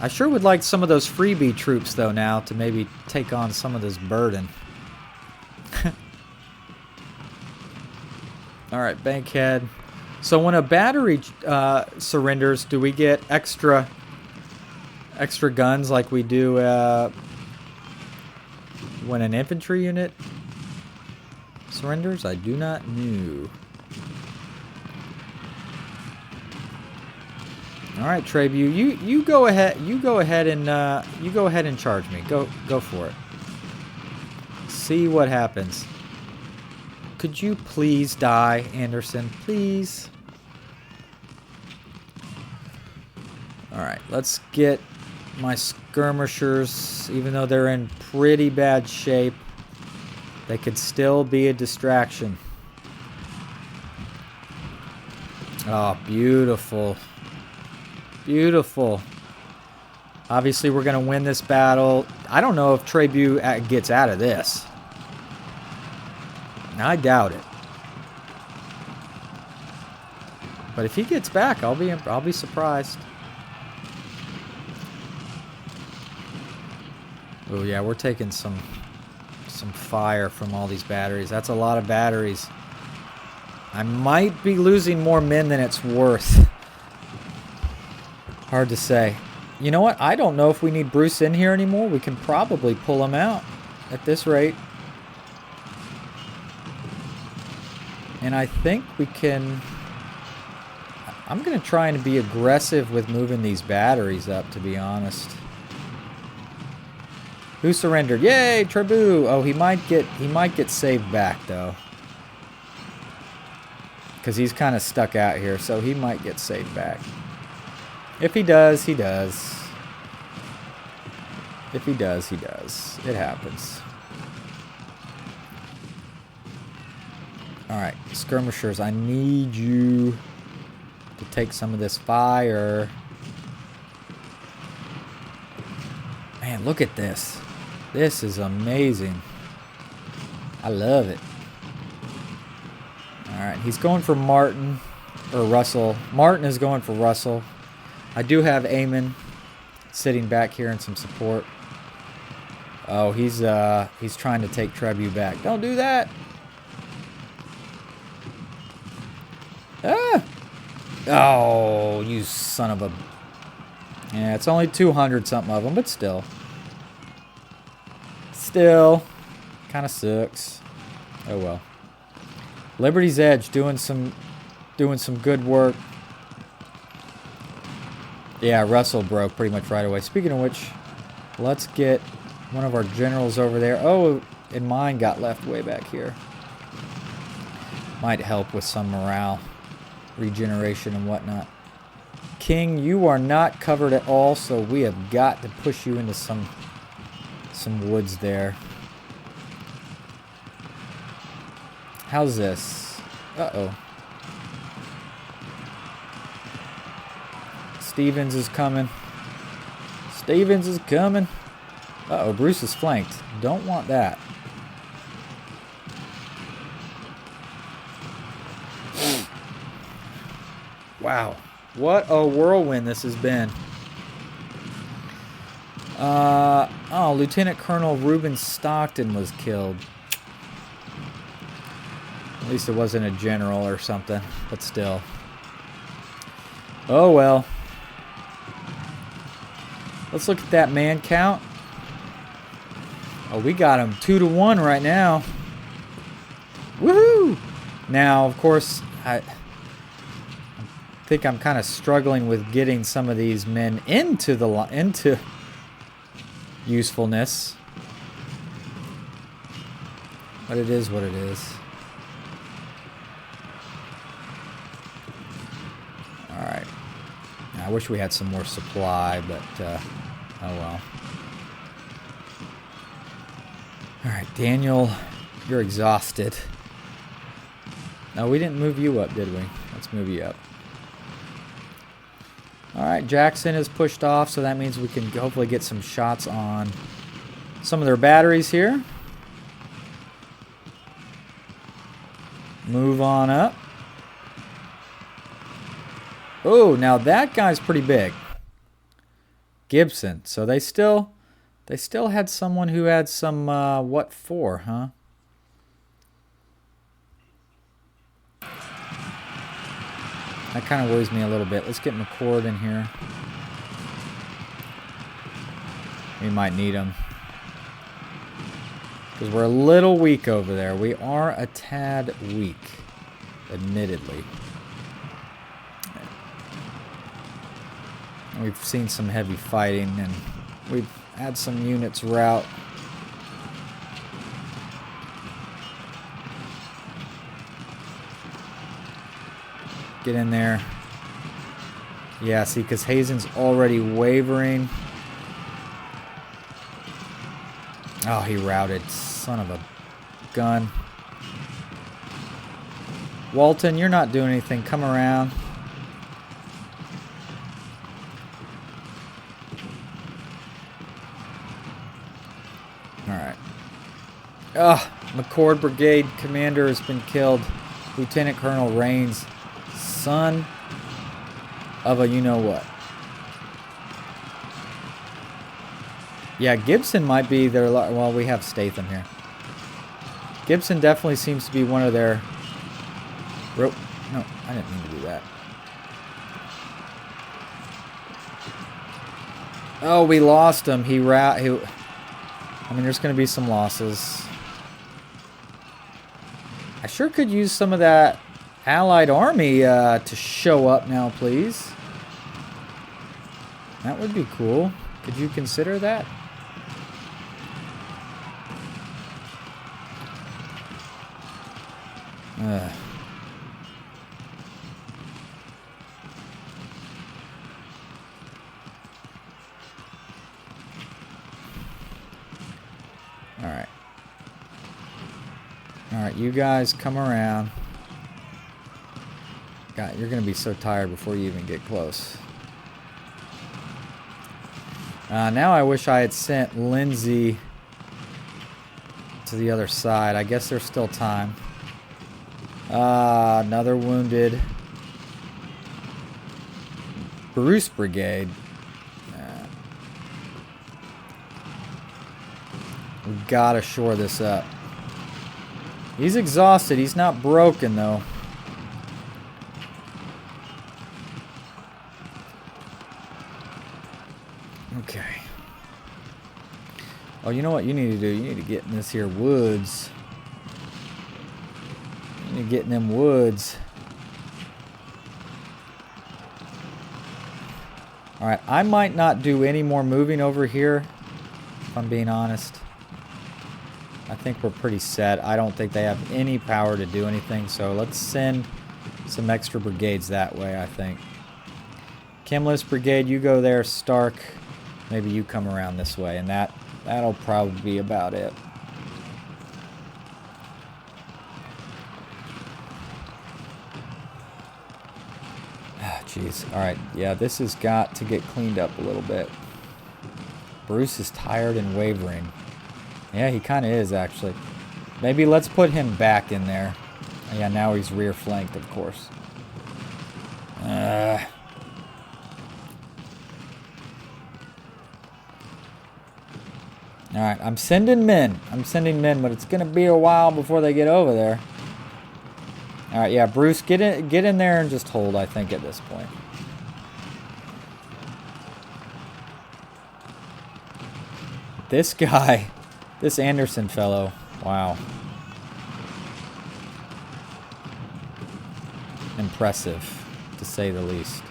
I sure would like some of those freebie troops, though, now to maybe take on some of this burden. All right, Bankhead. So when a battery surrenders, do we get extra guns like we do when an infantry unit surrenders? I do not know. All right, Trebu, you go ahead. You go ahead and charge me. Go for it. See what happens. Could you please die, Anderson? Please. All right, let's get my skirmishers. Even though they're in pretty bad shape, they could still be a distraction. Oh, beautiful. Beautiful. Obviously, we're going to win this battle. I don't know if Trebu gets out of this. I doubt it. But if he gets back, I'll be surprised. Oh yeah, we're taking some fire from all these batteries. That's a lot of batteries. I might be losing more men than it's worth. Hard to say. You know what? I don't know if we need Bruce in here anymore. We can probably pull him out at this rate. And I think we can... I'm going to try and be aggressive with moving these batteries up, to be honest. Who surrendered? Yay, Trebu! Oh, he might get saved back, though. Because he's kind of stuck out here, so he might get saved back. If he does, he does. If he does, he does. It happens. Alright, skirmishers, I need you to take some of this fire. Man, look at this. This is amazing. I love it. Alright, he's going for Martin, or Russell. Martin is going for Russell. I do have Eamon sitting back here in some support. Oh, he's trying to take Trebu back. Don't do that. Ah! Oh, you son of a... Yeah, it's only 200 something of them, but still. Still. Kind of sucks. Oh well. Liberty's Edge doing some good work. Yeah, Russell broke pretty much right away. Speaking of which, let's get one of our generals over there. Oh, and mine got left way back here. Might help with some morale, regeneration and whatnot. King, you are not covered at all, so we have got to push you into some woods there. How's this? Uh-oh. Stevens is coming. Stevens is coming. Uh-oh, Bruce is flanked. Don't want that. Wow. What a whirlwind this has been. Oh, Lieutenant Colonel Reuben Stockton was killed. At least it wasn't a general or something, but still. Oh, well. Let's look at that man count. Oh, we got him 2-1 right now. Woohoo! Now, of course, I think I'm kind of struggling with getting some of these men into usefulness. But it is what it is. Alright. I wish we had some more supply, but oh well. Alright, Daniel, you're exhausted. No, we didn't move you up, did we? Let's move you up. Alright, Jackson is pushed off, so that means we can hopefully get some shots on some of their batteries here. Move on up. Oh, now that guy's pretty big. Gibson. So they still had someone who had some what for, huh? That kind of worries me a little bit. Let's get McCord in here. We might need him. Because we're a little weak over there. We are a tad weak, admittedly. We've seen some heavy fighting, and we've had some units rout. Get in there. Yeah, see, because Hazen's already wavering. Oh, he routed. Son of a gun. Walton, you're not doing anything. Come around. Alright. Ugh. McCord Brigade Commander has been killed. Lieutenant Colonel Raines. Son of a you-know-what. Yeah, Gibson might be their... Well, we have Statham here. Gibson definitely seems to be one of their... No, I didn't mean to do that. Oh, we lost him. I mean, there's going to be some losses. I sure could use some of that Allied Army to show up now, please. That would be cool. Could you consider that? Alright. Alright, you guys come around. God, you're going to be so tired before you even get close. Now I wish I had sent Lindsay to the other side. I guess there's still time. Another wounded. Bruce Brigade. We gotta shore this up. He's exhausted. He's not broken, though. Okay. Oh, you know what you need to do? You need to get in this here woods. You need to get in them woods. Alright, I might not do any more moving over here, if I'm being honest. I think we're pretty set. I don't think they have any power to do anything, so let's send some extra brigades that way, I think. Kimless Brigade, you go there. Stark, maybe you come around this way, and that'll probably be about it. Ah, jeez. Alright, yeah, this has got to get cleaned up a little bit. Bruce is tired and wavering. Yeah, he kind of is, actually. Maybe let's put him back in there. Yeah, now he's rear flanked, of course. Alright, I'm sending men. But it's going to be a while before they get over there. Alright, yeah, Bruce, get in there and just hold, I think, at this point. This guy, this Anderson fellow, wow. Impressive, to say the least.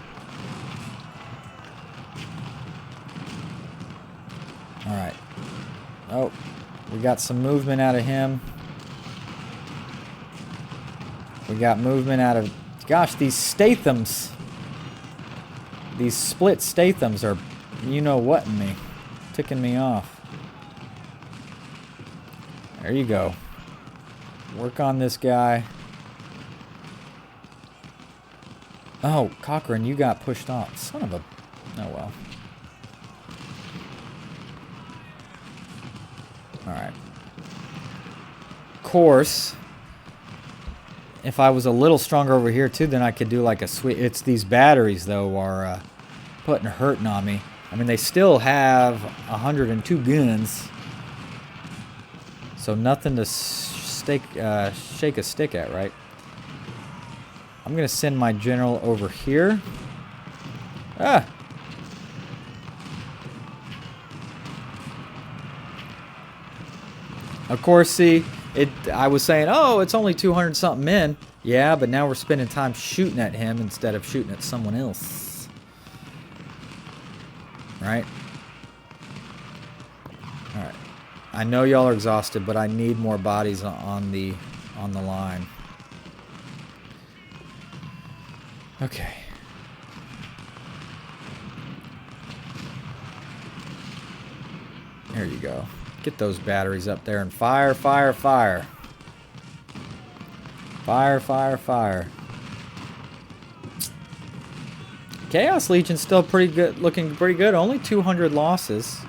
Alright. Oh, we got some movement out of him. We got movement out of... Gosh, these Stathams. These split Stathams are, you know what in me. Ticking me off. There you go. Work on this guy. Oh, Cochran, you got pushed off. Son of a... Oh, well. Alright. Of course, if I was a little stronger over here, too, then I could do like a sweep. It's these batteries, though, are hurting on me. I mean, they still have 102 guns. So nothing to shake a stick at, right? I'm going to send my general over here. Ah! Of course, see, I was saying, oh, it's only 200-something men. Yeah, but now we're spending time shooting at him instead of shooting at someone else. Right? Alright. I know y'all are exhausted, but I need more bodies on the line. Okay. There you go. Get those batteries up there and fire, fire, fire. Fire, fire, fire. Chaos Legion's still pretty good, looking pretty good. Only 200 losses.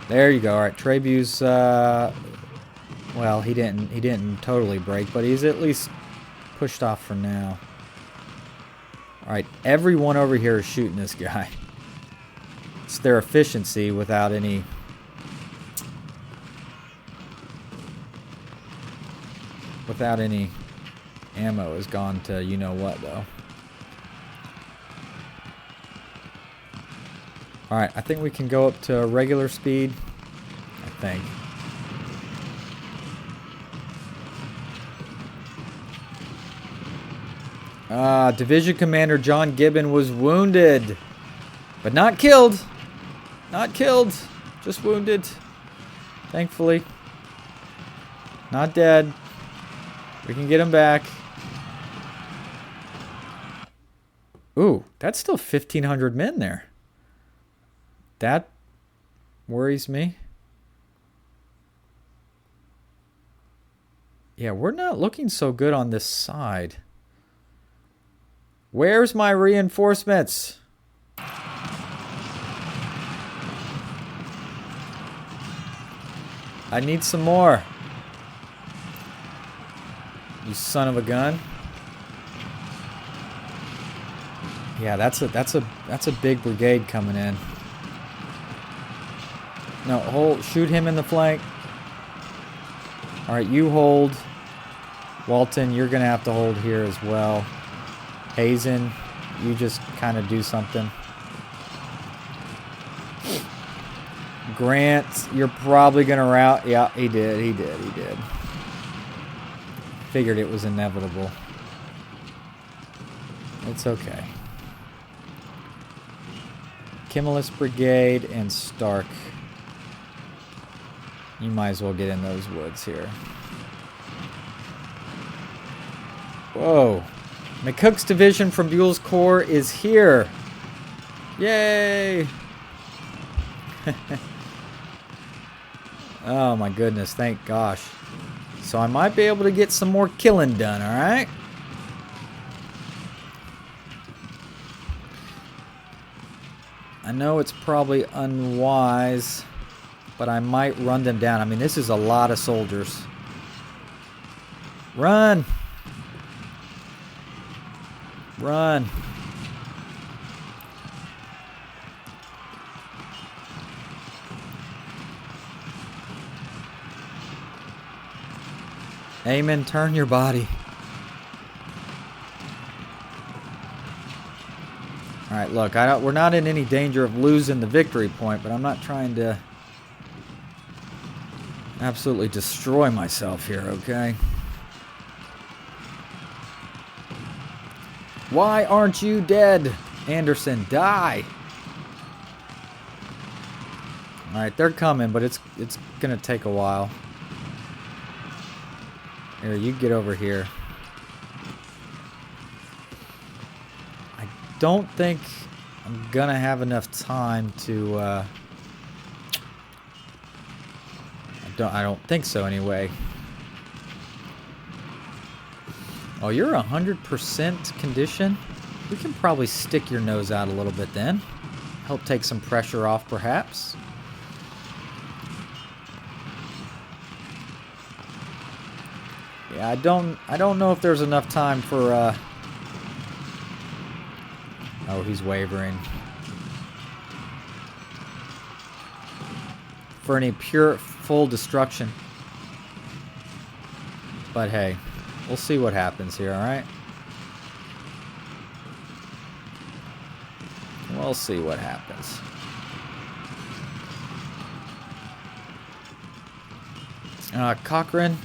There you go. All right, Trebu's. Well, he didn't totally break, but he's at least pushed off for now. All right, everyone over here is shooting this guy. It's their efficiency without any ammo has gone to you know what though. Alright, I think we can go up to regular speed. I think. Division Commander John Gibbon was wounded. But not killed. Not killed. Just wounded. Thankfully. Not dead. We can get him back. Ooh, that's still 1,500 men there. That worries me. Yeah, we're not looking so good on this side. Where's my reinforcements? I need some more. You son of a gun. Yeah, that's a big brigade coming in. No, shoot him in the flank. All right, you hold. Walton, you're gonna have to hold here as well. Hazen, you just kind of do something. Grant, you're probably gonna rout. Yeah, he did. Figured it was inevitable. It's okay. Kimmelis Brigade and Stark. You might as well get in those woods here. Whoa. McCook's division from Buell's Corps is here. Yay! Oh my goodness, thank gosh. So I might be able to get some more killing done, alright? I know it's probably unwise, but I might run them down. I mean, this is a lot of soldiers. Run! Run! Amen, turn your body. Alright, look, we're not in any danger of losing the victory point, but I'm not trying to absolutely destroy myself here, okay? Why aren't you dead? Anderson, die! Alright, they're coming, but it's gonna take a while. Here, you get over here. I don't think I'm gonna have enough time to I don't think so anyway. Oh, you're 100% condition? We can probably stick your nose out a little bit then. Help take some pressure off perhaps. Yeah, I don't know if there's enough time for oh, he's wavering. For any pure full destruction. But hey, we'll see what happens here, alright? We'll see what happens. Cochrane,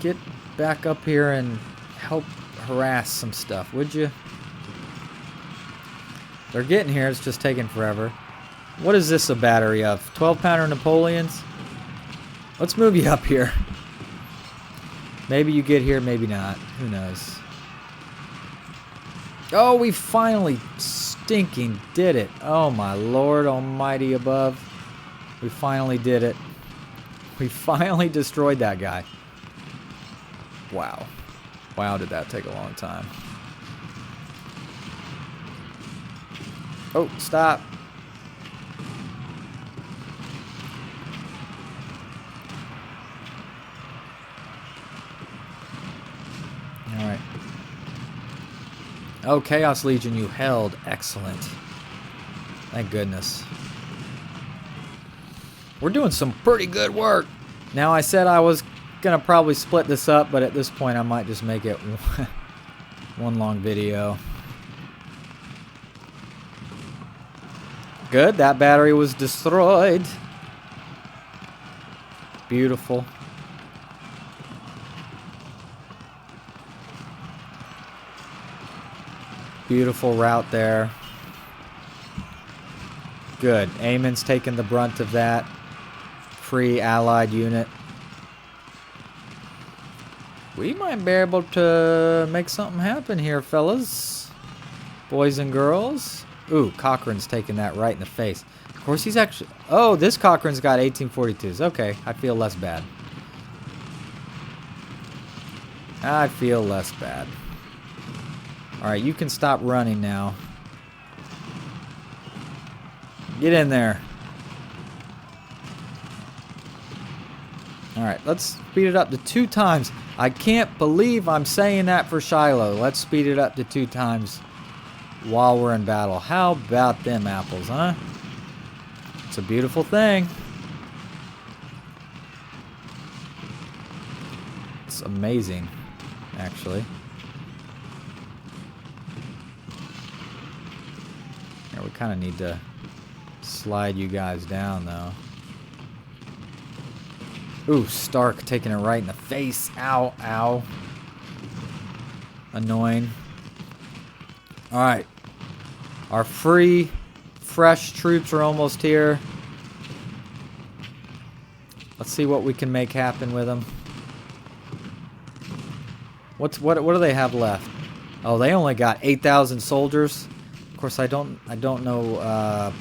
get back up here and help harass some stuff, would you? They're getting here, it's just taking forever. What is this a battery of? 12-pounder Napoleons? Let's move you up here. Maybe you get here, maybe not. Who knows? Oh, we finally stinking did it. Oh my Lord almighty above. We finally did it. We finally destroyed that guy. Wow. Wow, did that take a long time. Oh, stop. Alright. Oh, Chaos Legion, you held. Excellent. Thank goodness. We're doing some pretty good work. Now, I said I was gonna probably split this up, but at this point I might just make it one long video. Good, that battery was destroyed. Beautiful. Beautiful route there. Good. Eamon's taking the brunt of that. Free allied unit. We might be able to make something happen here, fellas. Boys and girls. Ooh, Cochrane's taking that right in the face. Of course, he's actually... Oh, this Cochrane's got 1842s. Okay, I feel less bad. I feel less bad. Alright, you can stop running now. Get in there. Alright, let's speed it up to 2 times. I can't believe I'm saying that for Shiloh. Let's speed it up to 2 times while we're in battle. How about them apples, huh? It's a beautiful thing. It's amazing, actually. Yeah, we kind of need to slide you guys down, though. Ooh, Stark taking it right in the face. Ow, ow. Annoying. Alright. Our free, fresh troops are almost here. Let's see what we can make happen with them. What do they have left? Oh, they only got 8,000 soldiers. Of course, I don't know. I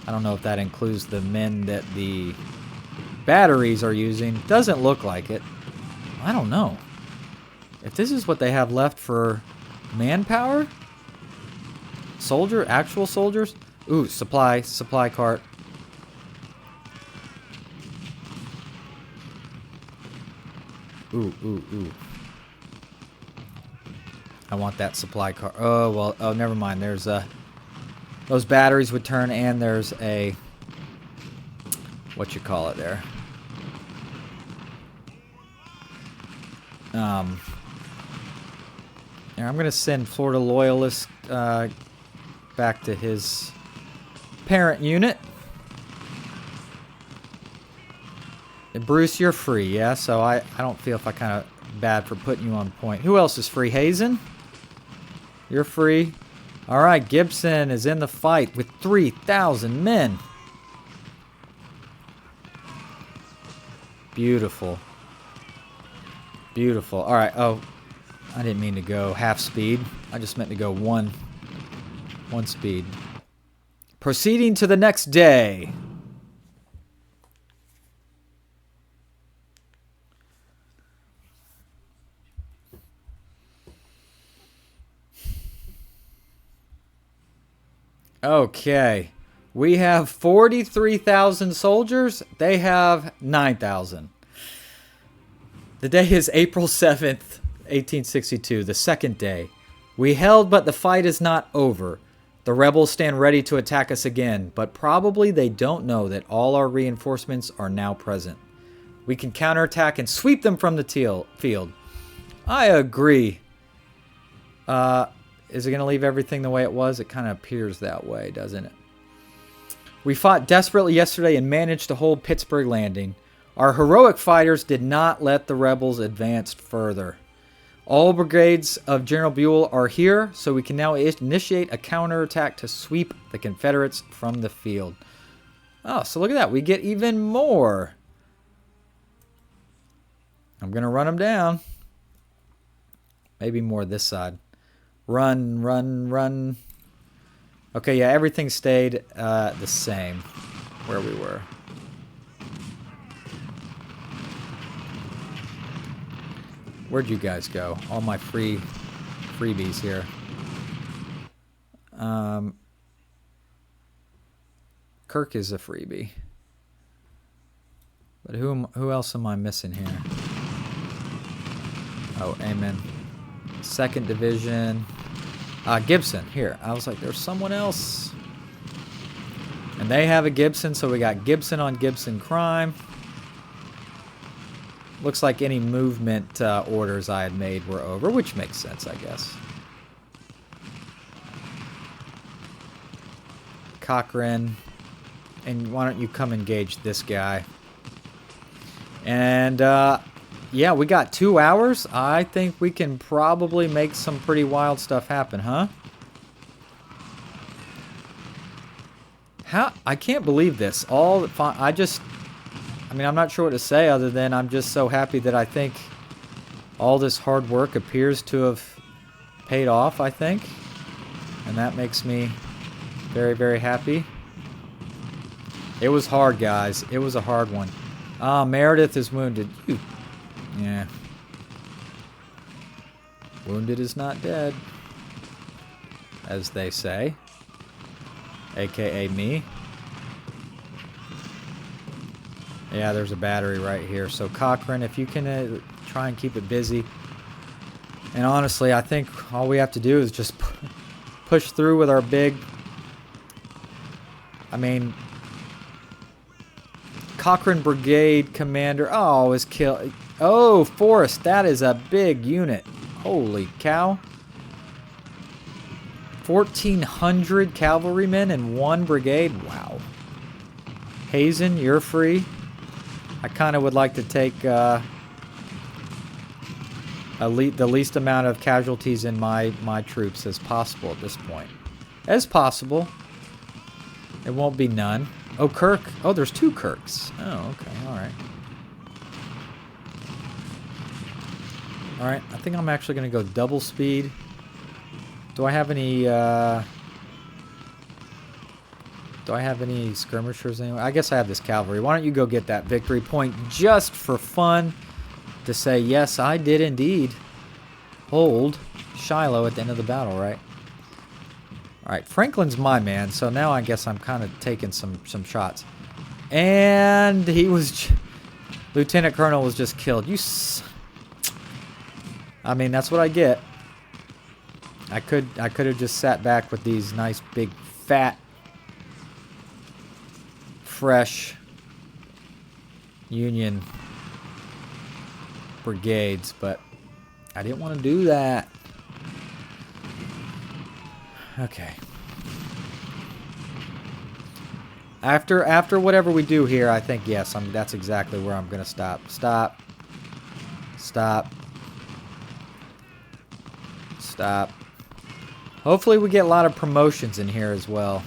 don't know if that includes the men that the batteries are using. Doesn't look like it. I don't know. If this is what they have left for manpower, actual soldiers, Ooh, supply cart. Ooh, ooh, ooh. I want that supply cart. Oh, well, oh, never mind. There's those batteries would turn, and there's a, what you call it there? Here, I'm going to send Florida Loyalist back to his parent unit. And Bruce, you're free, yeah? So I don't feel if I kind of bad for putting you on point. Who else is free? Hazen? You're free. All right, Gibson is in the fight with 3,000 men. Beautiful. Beautiful. All right. Oh, I didn't mean to go half speed. I just meant to go one speed. Proceeding to the next day. Okay. We have 43,000 soldiers. They have 9,000. The day is April 7th, 1862, the second day. We held, but the fight is not over. The rebels stand ready to attack us again, but probably they don't know that all our reinforcements are now present. We can counterattack and sweep them from the field. I agree. Is it going to leave everything the way it was? It kind of appears that way, doesn't it? We fought desperately yesterday and managed to hold Pittsburgh Landing. Our heroic fighters did not let the rebels advance further. All brigades of General Buell are here, so we can now initiate a counterattack to sweep the Confederates from the field. Oh, so look at that. We get even more. I'm going to run them down. Maybe more this side. Run, run, run. Okay, yeah, everything stayed the same where we were. Where'd you guys go? All my freebies here. Kirk is a freebie. But who else am I missing here? Oh, Amen. 2nd Division. Gibson, here. I was like, there's someone else. And they have a Gibson, so we got Gibson on Gibson crime. Looks like any movement orders I had made were over, which makes sense, I guess. Cochran. And why don't you come engage this guy? And, yeah, we got 2 hours. I think we can probably make some pretty wild stuff happen, huh? I can't believe this. I mean, I'm not sure what to say other than I'm just so happy that I think all this hard work appears to have paid off, I think. And that makes me very, very happy. It was hard, guys. It was a hard one. Meredith is wounded. Yeah. Wounded is not dead, as they say. AKA me. Yeah, there's a battery right here. So Cochran, if you can try and keep it busy. And honestly, I think all we have to do is just push through with our big... I mean... Cochran Brigade Commander... Oh, is killed... Oh, Forrest, that is a big unit. Holy cow. 1,400 cavalrymen in one brigade? Wow. Hazen, you're free. I kind of would like to take the least amount of casualties in my troops as possible at this point. As possible. It won't be none. Oh, Kirk. Oh, there's 2 Kirks. Oh, okay. All right. All right. I think I'm actually going to go double speed. Do I have any... Do I have any skirmishers anyway? I guess I have this cavalry. Why don't you go get that victory point just for fun to say, yes, I did indeed hold Shiloh at the end of the battle, right? Alright, Franklin's my man, so now I guess I'm kind of taking some shots. And he was... Lieutenant Colonel was just killed. I mean, that's what I get. I could have just sat back with these nice big fat fresh Union brigades, but I didn't want to do that. Okay. After whatever we do here, I think yes, that's exactly where I'm gonna stop. Stop. Stop. Stop. Hopefully we get a lot of promotions in here as well.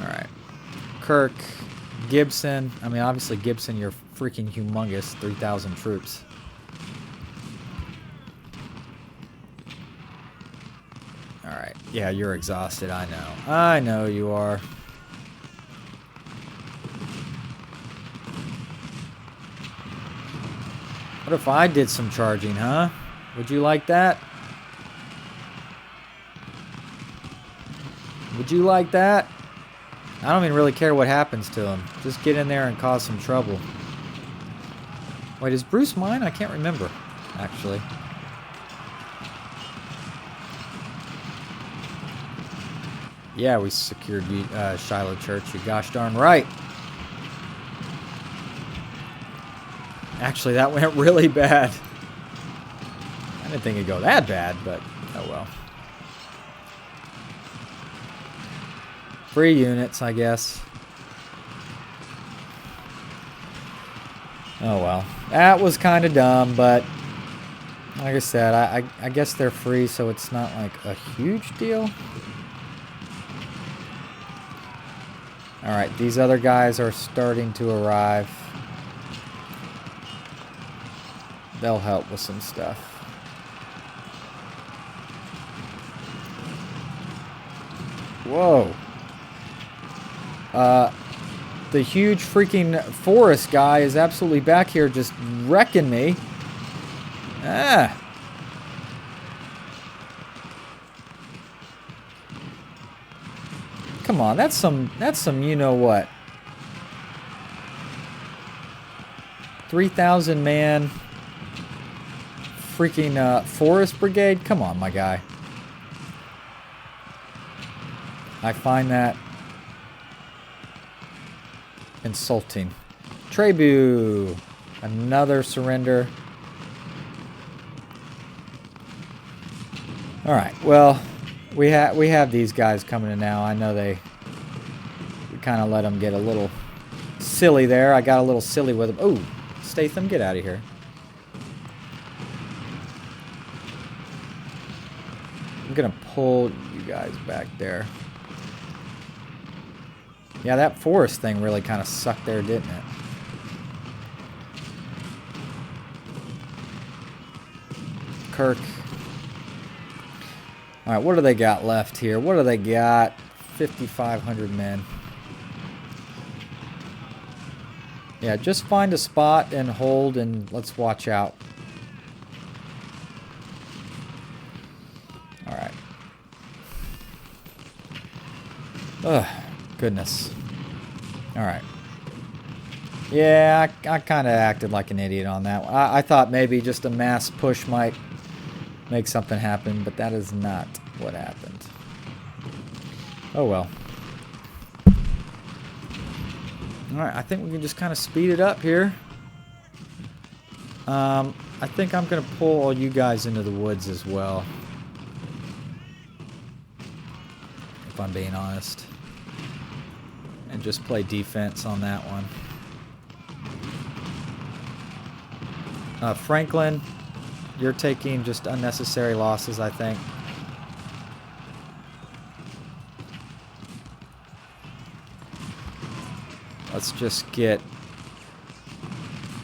Alright. Kirk, Gibson. I mean, obviously Gibson, you're freaking humongous. 3,000 troops. Alright. Yeah, you're exhausted, I know. I know you are. What if I did some charging, huh? Would you like that? Would you like that? I don't even really care what happens to him. Just get in there and cause some trouble. Wait, is Bruce mine? I can't remember, actually. Yeah, we secured Shiloh Church. You're gosh darn right. Actually, that went really bad. I didn't think it'd go that bad, but oh well. Free units, I guess. Oh well. That was kind of dumb, but like I said, I guess they're free, so it's not like a huge deal. Alright, these other guys are starting to arrive. They'll help with some stuff. Whoa. The huge freaking forest guy is absolutely back here just wrecking me. Ah. Come on, that's some you know what. 3,000 man freaking forest brigade. Come on, my guy. I find that insulting. Trebu. Another surrender. Alright, well, we have these guys coming in now. I know we kind of let them get a little silly there. I got a little silly with them. Oh, Statham, get out of here. I'm going to pull you guys back there. Yeah, that forest thing really kind of sucked there, didn't it? Kirk. Alright, what do they got left here? What do they got? 5,500 men. Yeah, just find a spot and hold and let's watch out. Alright. Ugh, goodness. Alright. Yeah, I kind of acted like an idiot on that one. I thought maybe just a mass push might make something happen, but that is not what happened. Oh well. Alright, I think we can just kind of speed it up here. I think I'm going to pull all you guys into the woods as well. If I'm being honest. And just play defense on that one. Franklin, you're taking just unnecessary losses, I think. Let's just get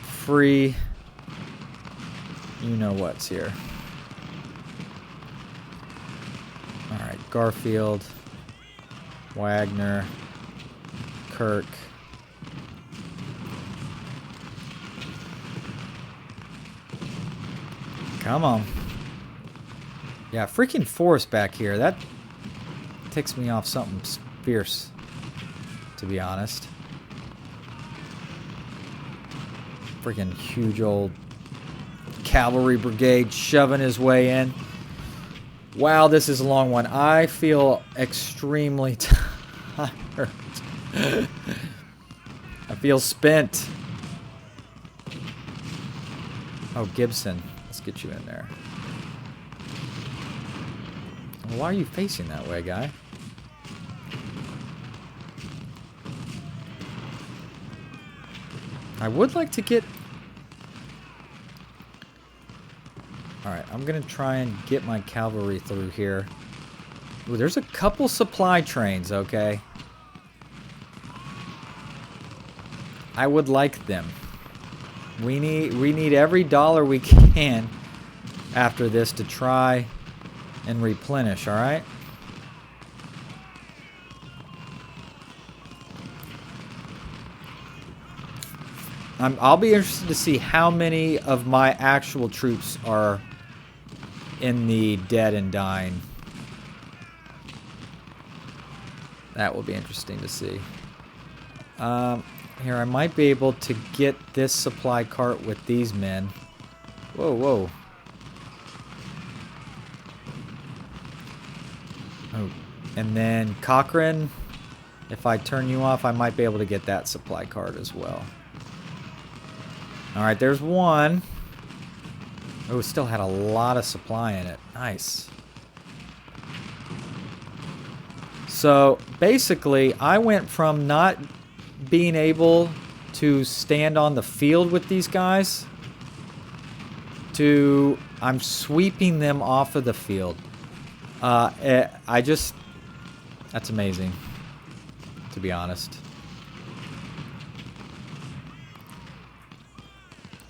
free. You know what's here. Alright, Garfield, Wagner, Kirk. Come on. Yeah, freaking forest back here. That ticks me off something fierce, to be honest. Freaking huge old cavalry brigade shoving his way in. Wow, this is a long one. I feel extremely tired. I feel spent. Oh, Gibson. Let's get you in there. Why are you facing that way, guy? I would like to get... Alright, I'm going to try and get my cavalry through here. Ooh, there's a couple supply trains, okay? I would like them. We need every dollar we can after this to try and replenish, alright? I'll be interested to see how many of my actual troops are in the dead and dying. That will be interesting to see. Here, I might be able to get this supply cart with these men. Whoa, whoa. Oh, and then Cochrane, if I turn you off, I might be able to get that supply cart as well. Alright, there's one. Oh, it still had a lot of supply in it. Nice. So, basically, I went from not being able to stand on the field with these guys to I'm sweeping them off of the field. That's amazing, to be honest.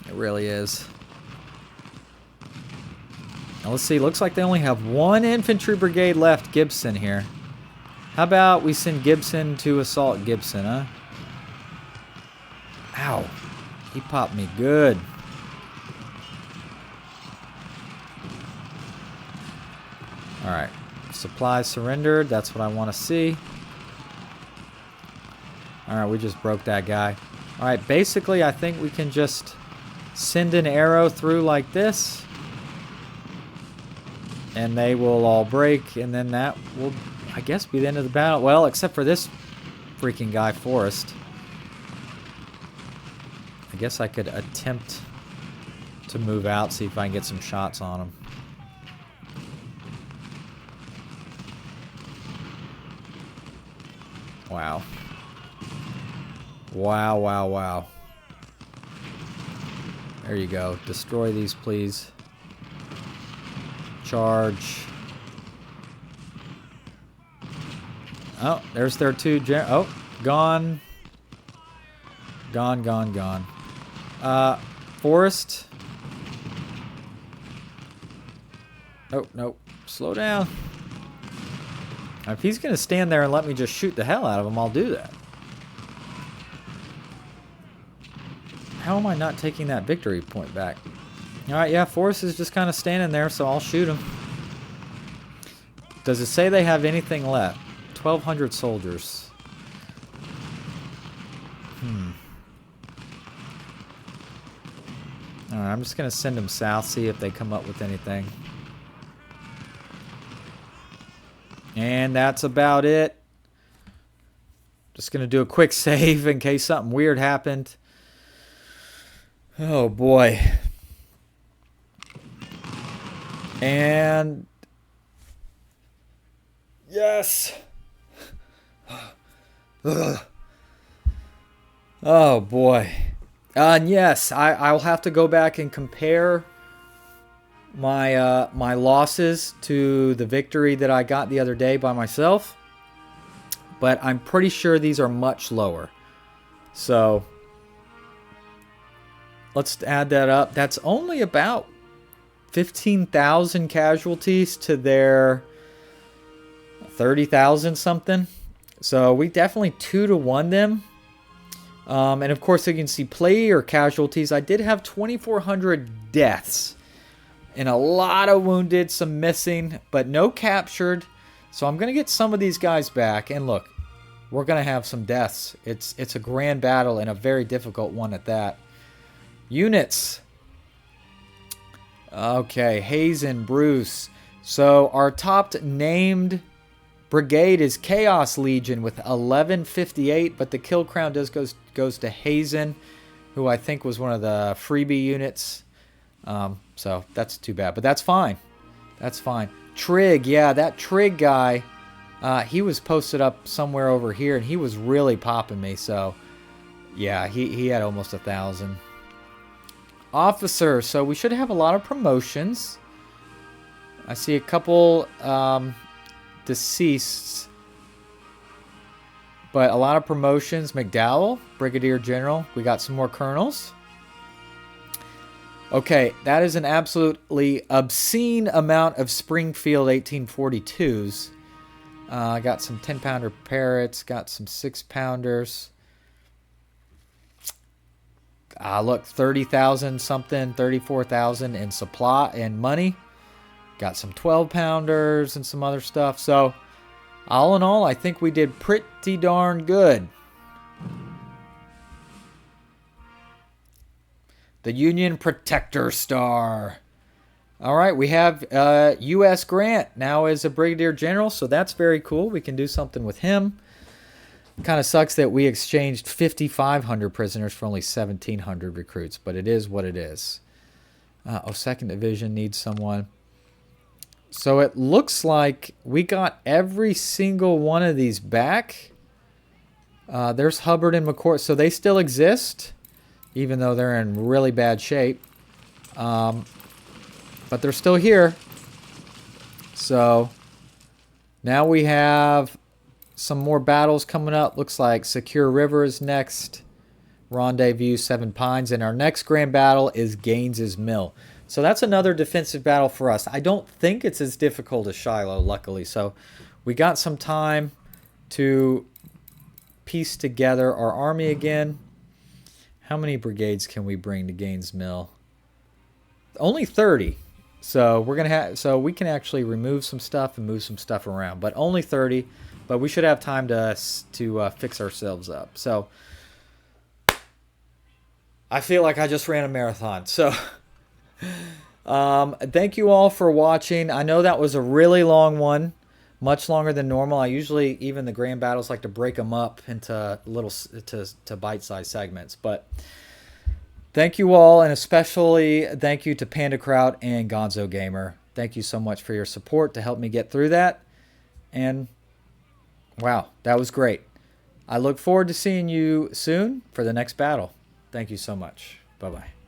It really is. Now let's see, looks like they only have one infantry brigade left, Gibson here. How about we send Gibson to assault Gibson, huh? Ow. He popped me good. Alright. Supplies surrendered. That's what I want to see. Alright, we just broke that guy. Alright, basically I think we can just send an arrow through like this. And they will all break. And then that will, I guess, be the end of the battle. Well, except for this freaking guy, Forrest. I guess I could attempt to move out, see if I can get some shots on him. Wow. Wow, wow, wow. There you go. Destroy these, please. Charge. Oh, there's their two. Oh, gone. Gone, gone, gone. Forest. Oh, no. Slow down. If he's going to stand there and let me just shoot the hell out of him, I'll do that. How am I not taking that victory point back? Alright, yeah, Forrest is just kind of standing there, so I'll shoot him. Does it say they have anything left? 1,200 soldiers. Alright, I'm just going to send them south, see if they come up with anything. And that's about it. Just going to do a quick save in case something weird happened. Oh boy. And yes. Oh boy. And yes, I'll have to go back and compare my my losses to the victory that I got the other day by myself. But I'm pretty sure these are much lower. So let's add that up. That's only about 15,000 casualties to their 30,000 something. So we definitely 2-to-1 them. And of course you can see player casualties. I did have 2,400 deaths. and a lot of wounded, some missing, but no captured. So I'm going to get some of these guys back. And look, we're going to have some deaths. It's a grand battle and a very difficult one at that. Units. Okay, Hazen, Bruce. So our top named brigade is Chaos Legion with 1158, but the kill crown goes to Hazen, who I think was one of the freebie units. So that's too bad, but that's fine. That's fine. Trig, yeah, that Trig guy, he was posted up somewhere over here, and he was really popping me. So yeah, he had almost 1,000. Officer, so we should have a lot of promotions. I see a couple deceased, but a lot of promotions. McDowell, Brigadier General. We got some more colonels. Okay, that is an absolutely obscene amount of Springfield 1842s. I got some 10-pounder Parrots, got some 6-pounders. Look, 30,000 something, 34,000 in supply and money. Got some 12-pounders and some other stuff. So, all in all, I think we did pretty darn good. The Union Protector Star. All right, we have U.S. Grant now as a Brigadier General, so that's very cool. We can do something with him. Kind of sucks that we exchanged 5,500 prisoners for only 1,700 recruits, but it is what it is. 2nd Division needs someone. So it looks like we got every single one of these back. There's Hubbard and McCourt, so they still exist, even though they're in really bad shape. But they're still here. So now we have some more battles coming up. Looks like Secure River is next. Rendezvous, 7 Pines. And our next grand battle is Gaines's Mill. So that's another defensive battle for us. I don't think it's as difficult as Shiloh, luckily. So we got some time to piece together our army again. How many brigades can we bring to Gaines Mill? Only 30. So we're gonna have, so we can actually remove some stuff and move some stuff around, but only 30. But we should have time to fix ourselves up. So I feel like I just ran a marathon. So thank you all for watching. I know that was a really long one, much longer than normal. I usually, even the grand battles, like to break them up into little to bite-sized segments. But thank you all, and especially thank you to Panda Crowd and Gonzo Gamer. Thank you so much for your support to help me get through that. And wow, that was great. I look forward to seeing you soon for the next battle. Thank you so much. Bye-bye.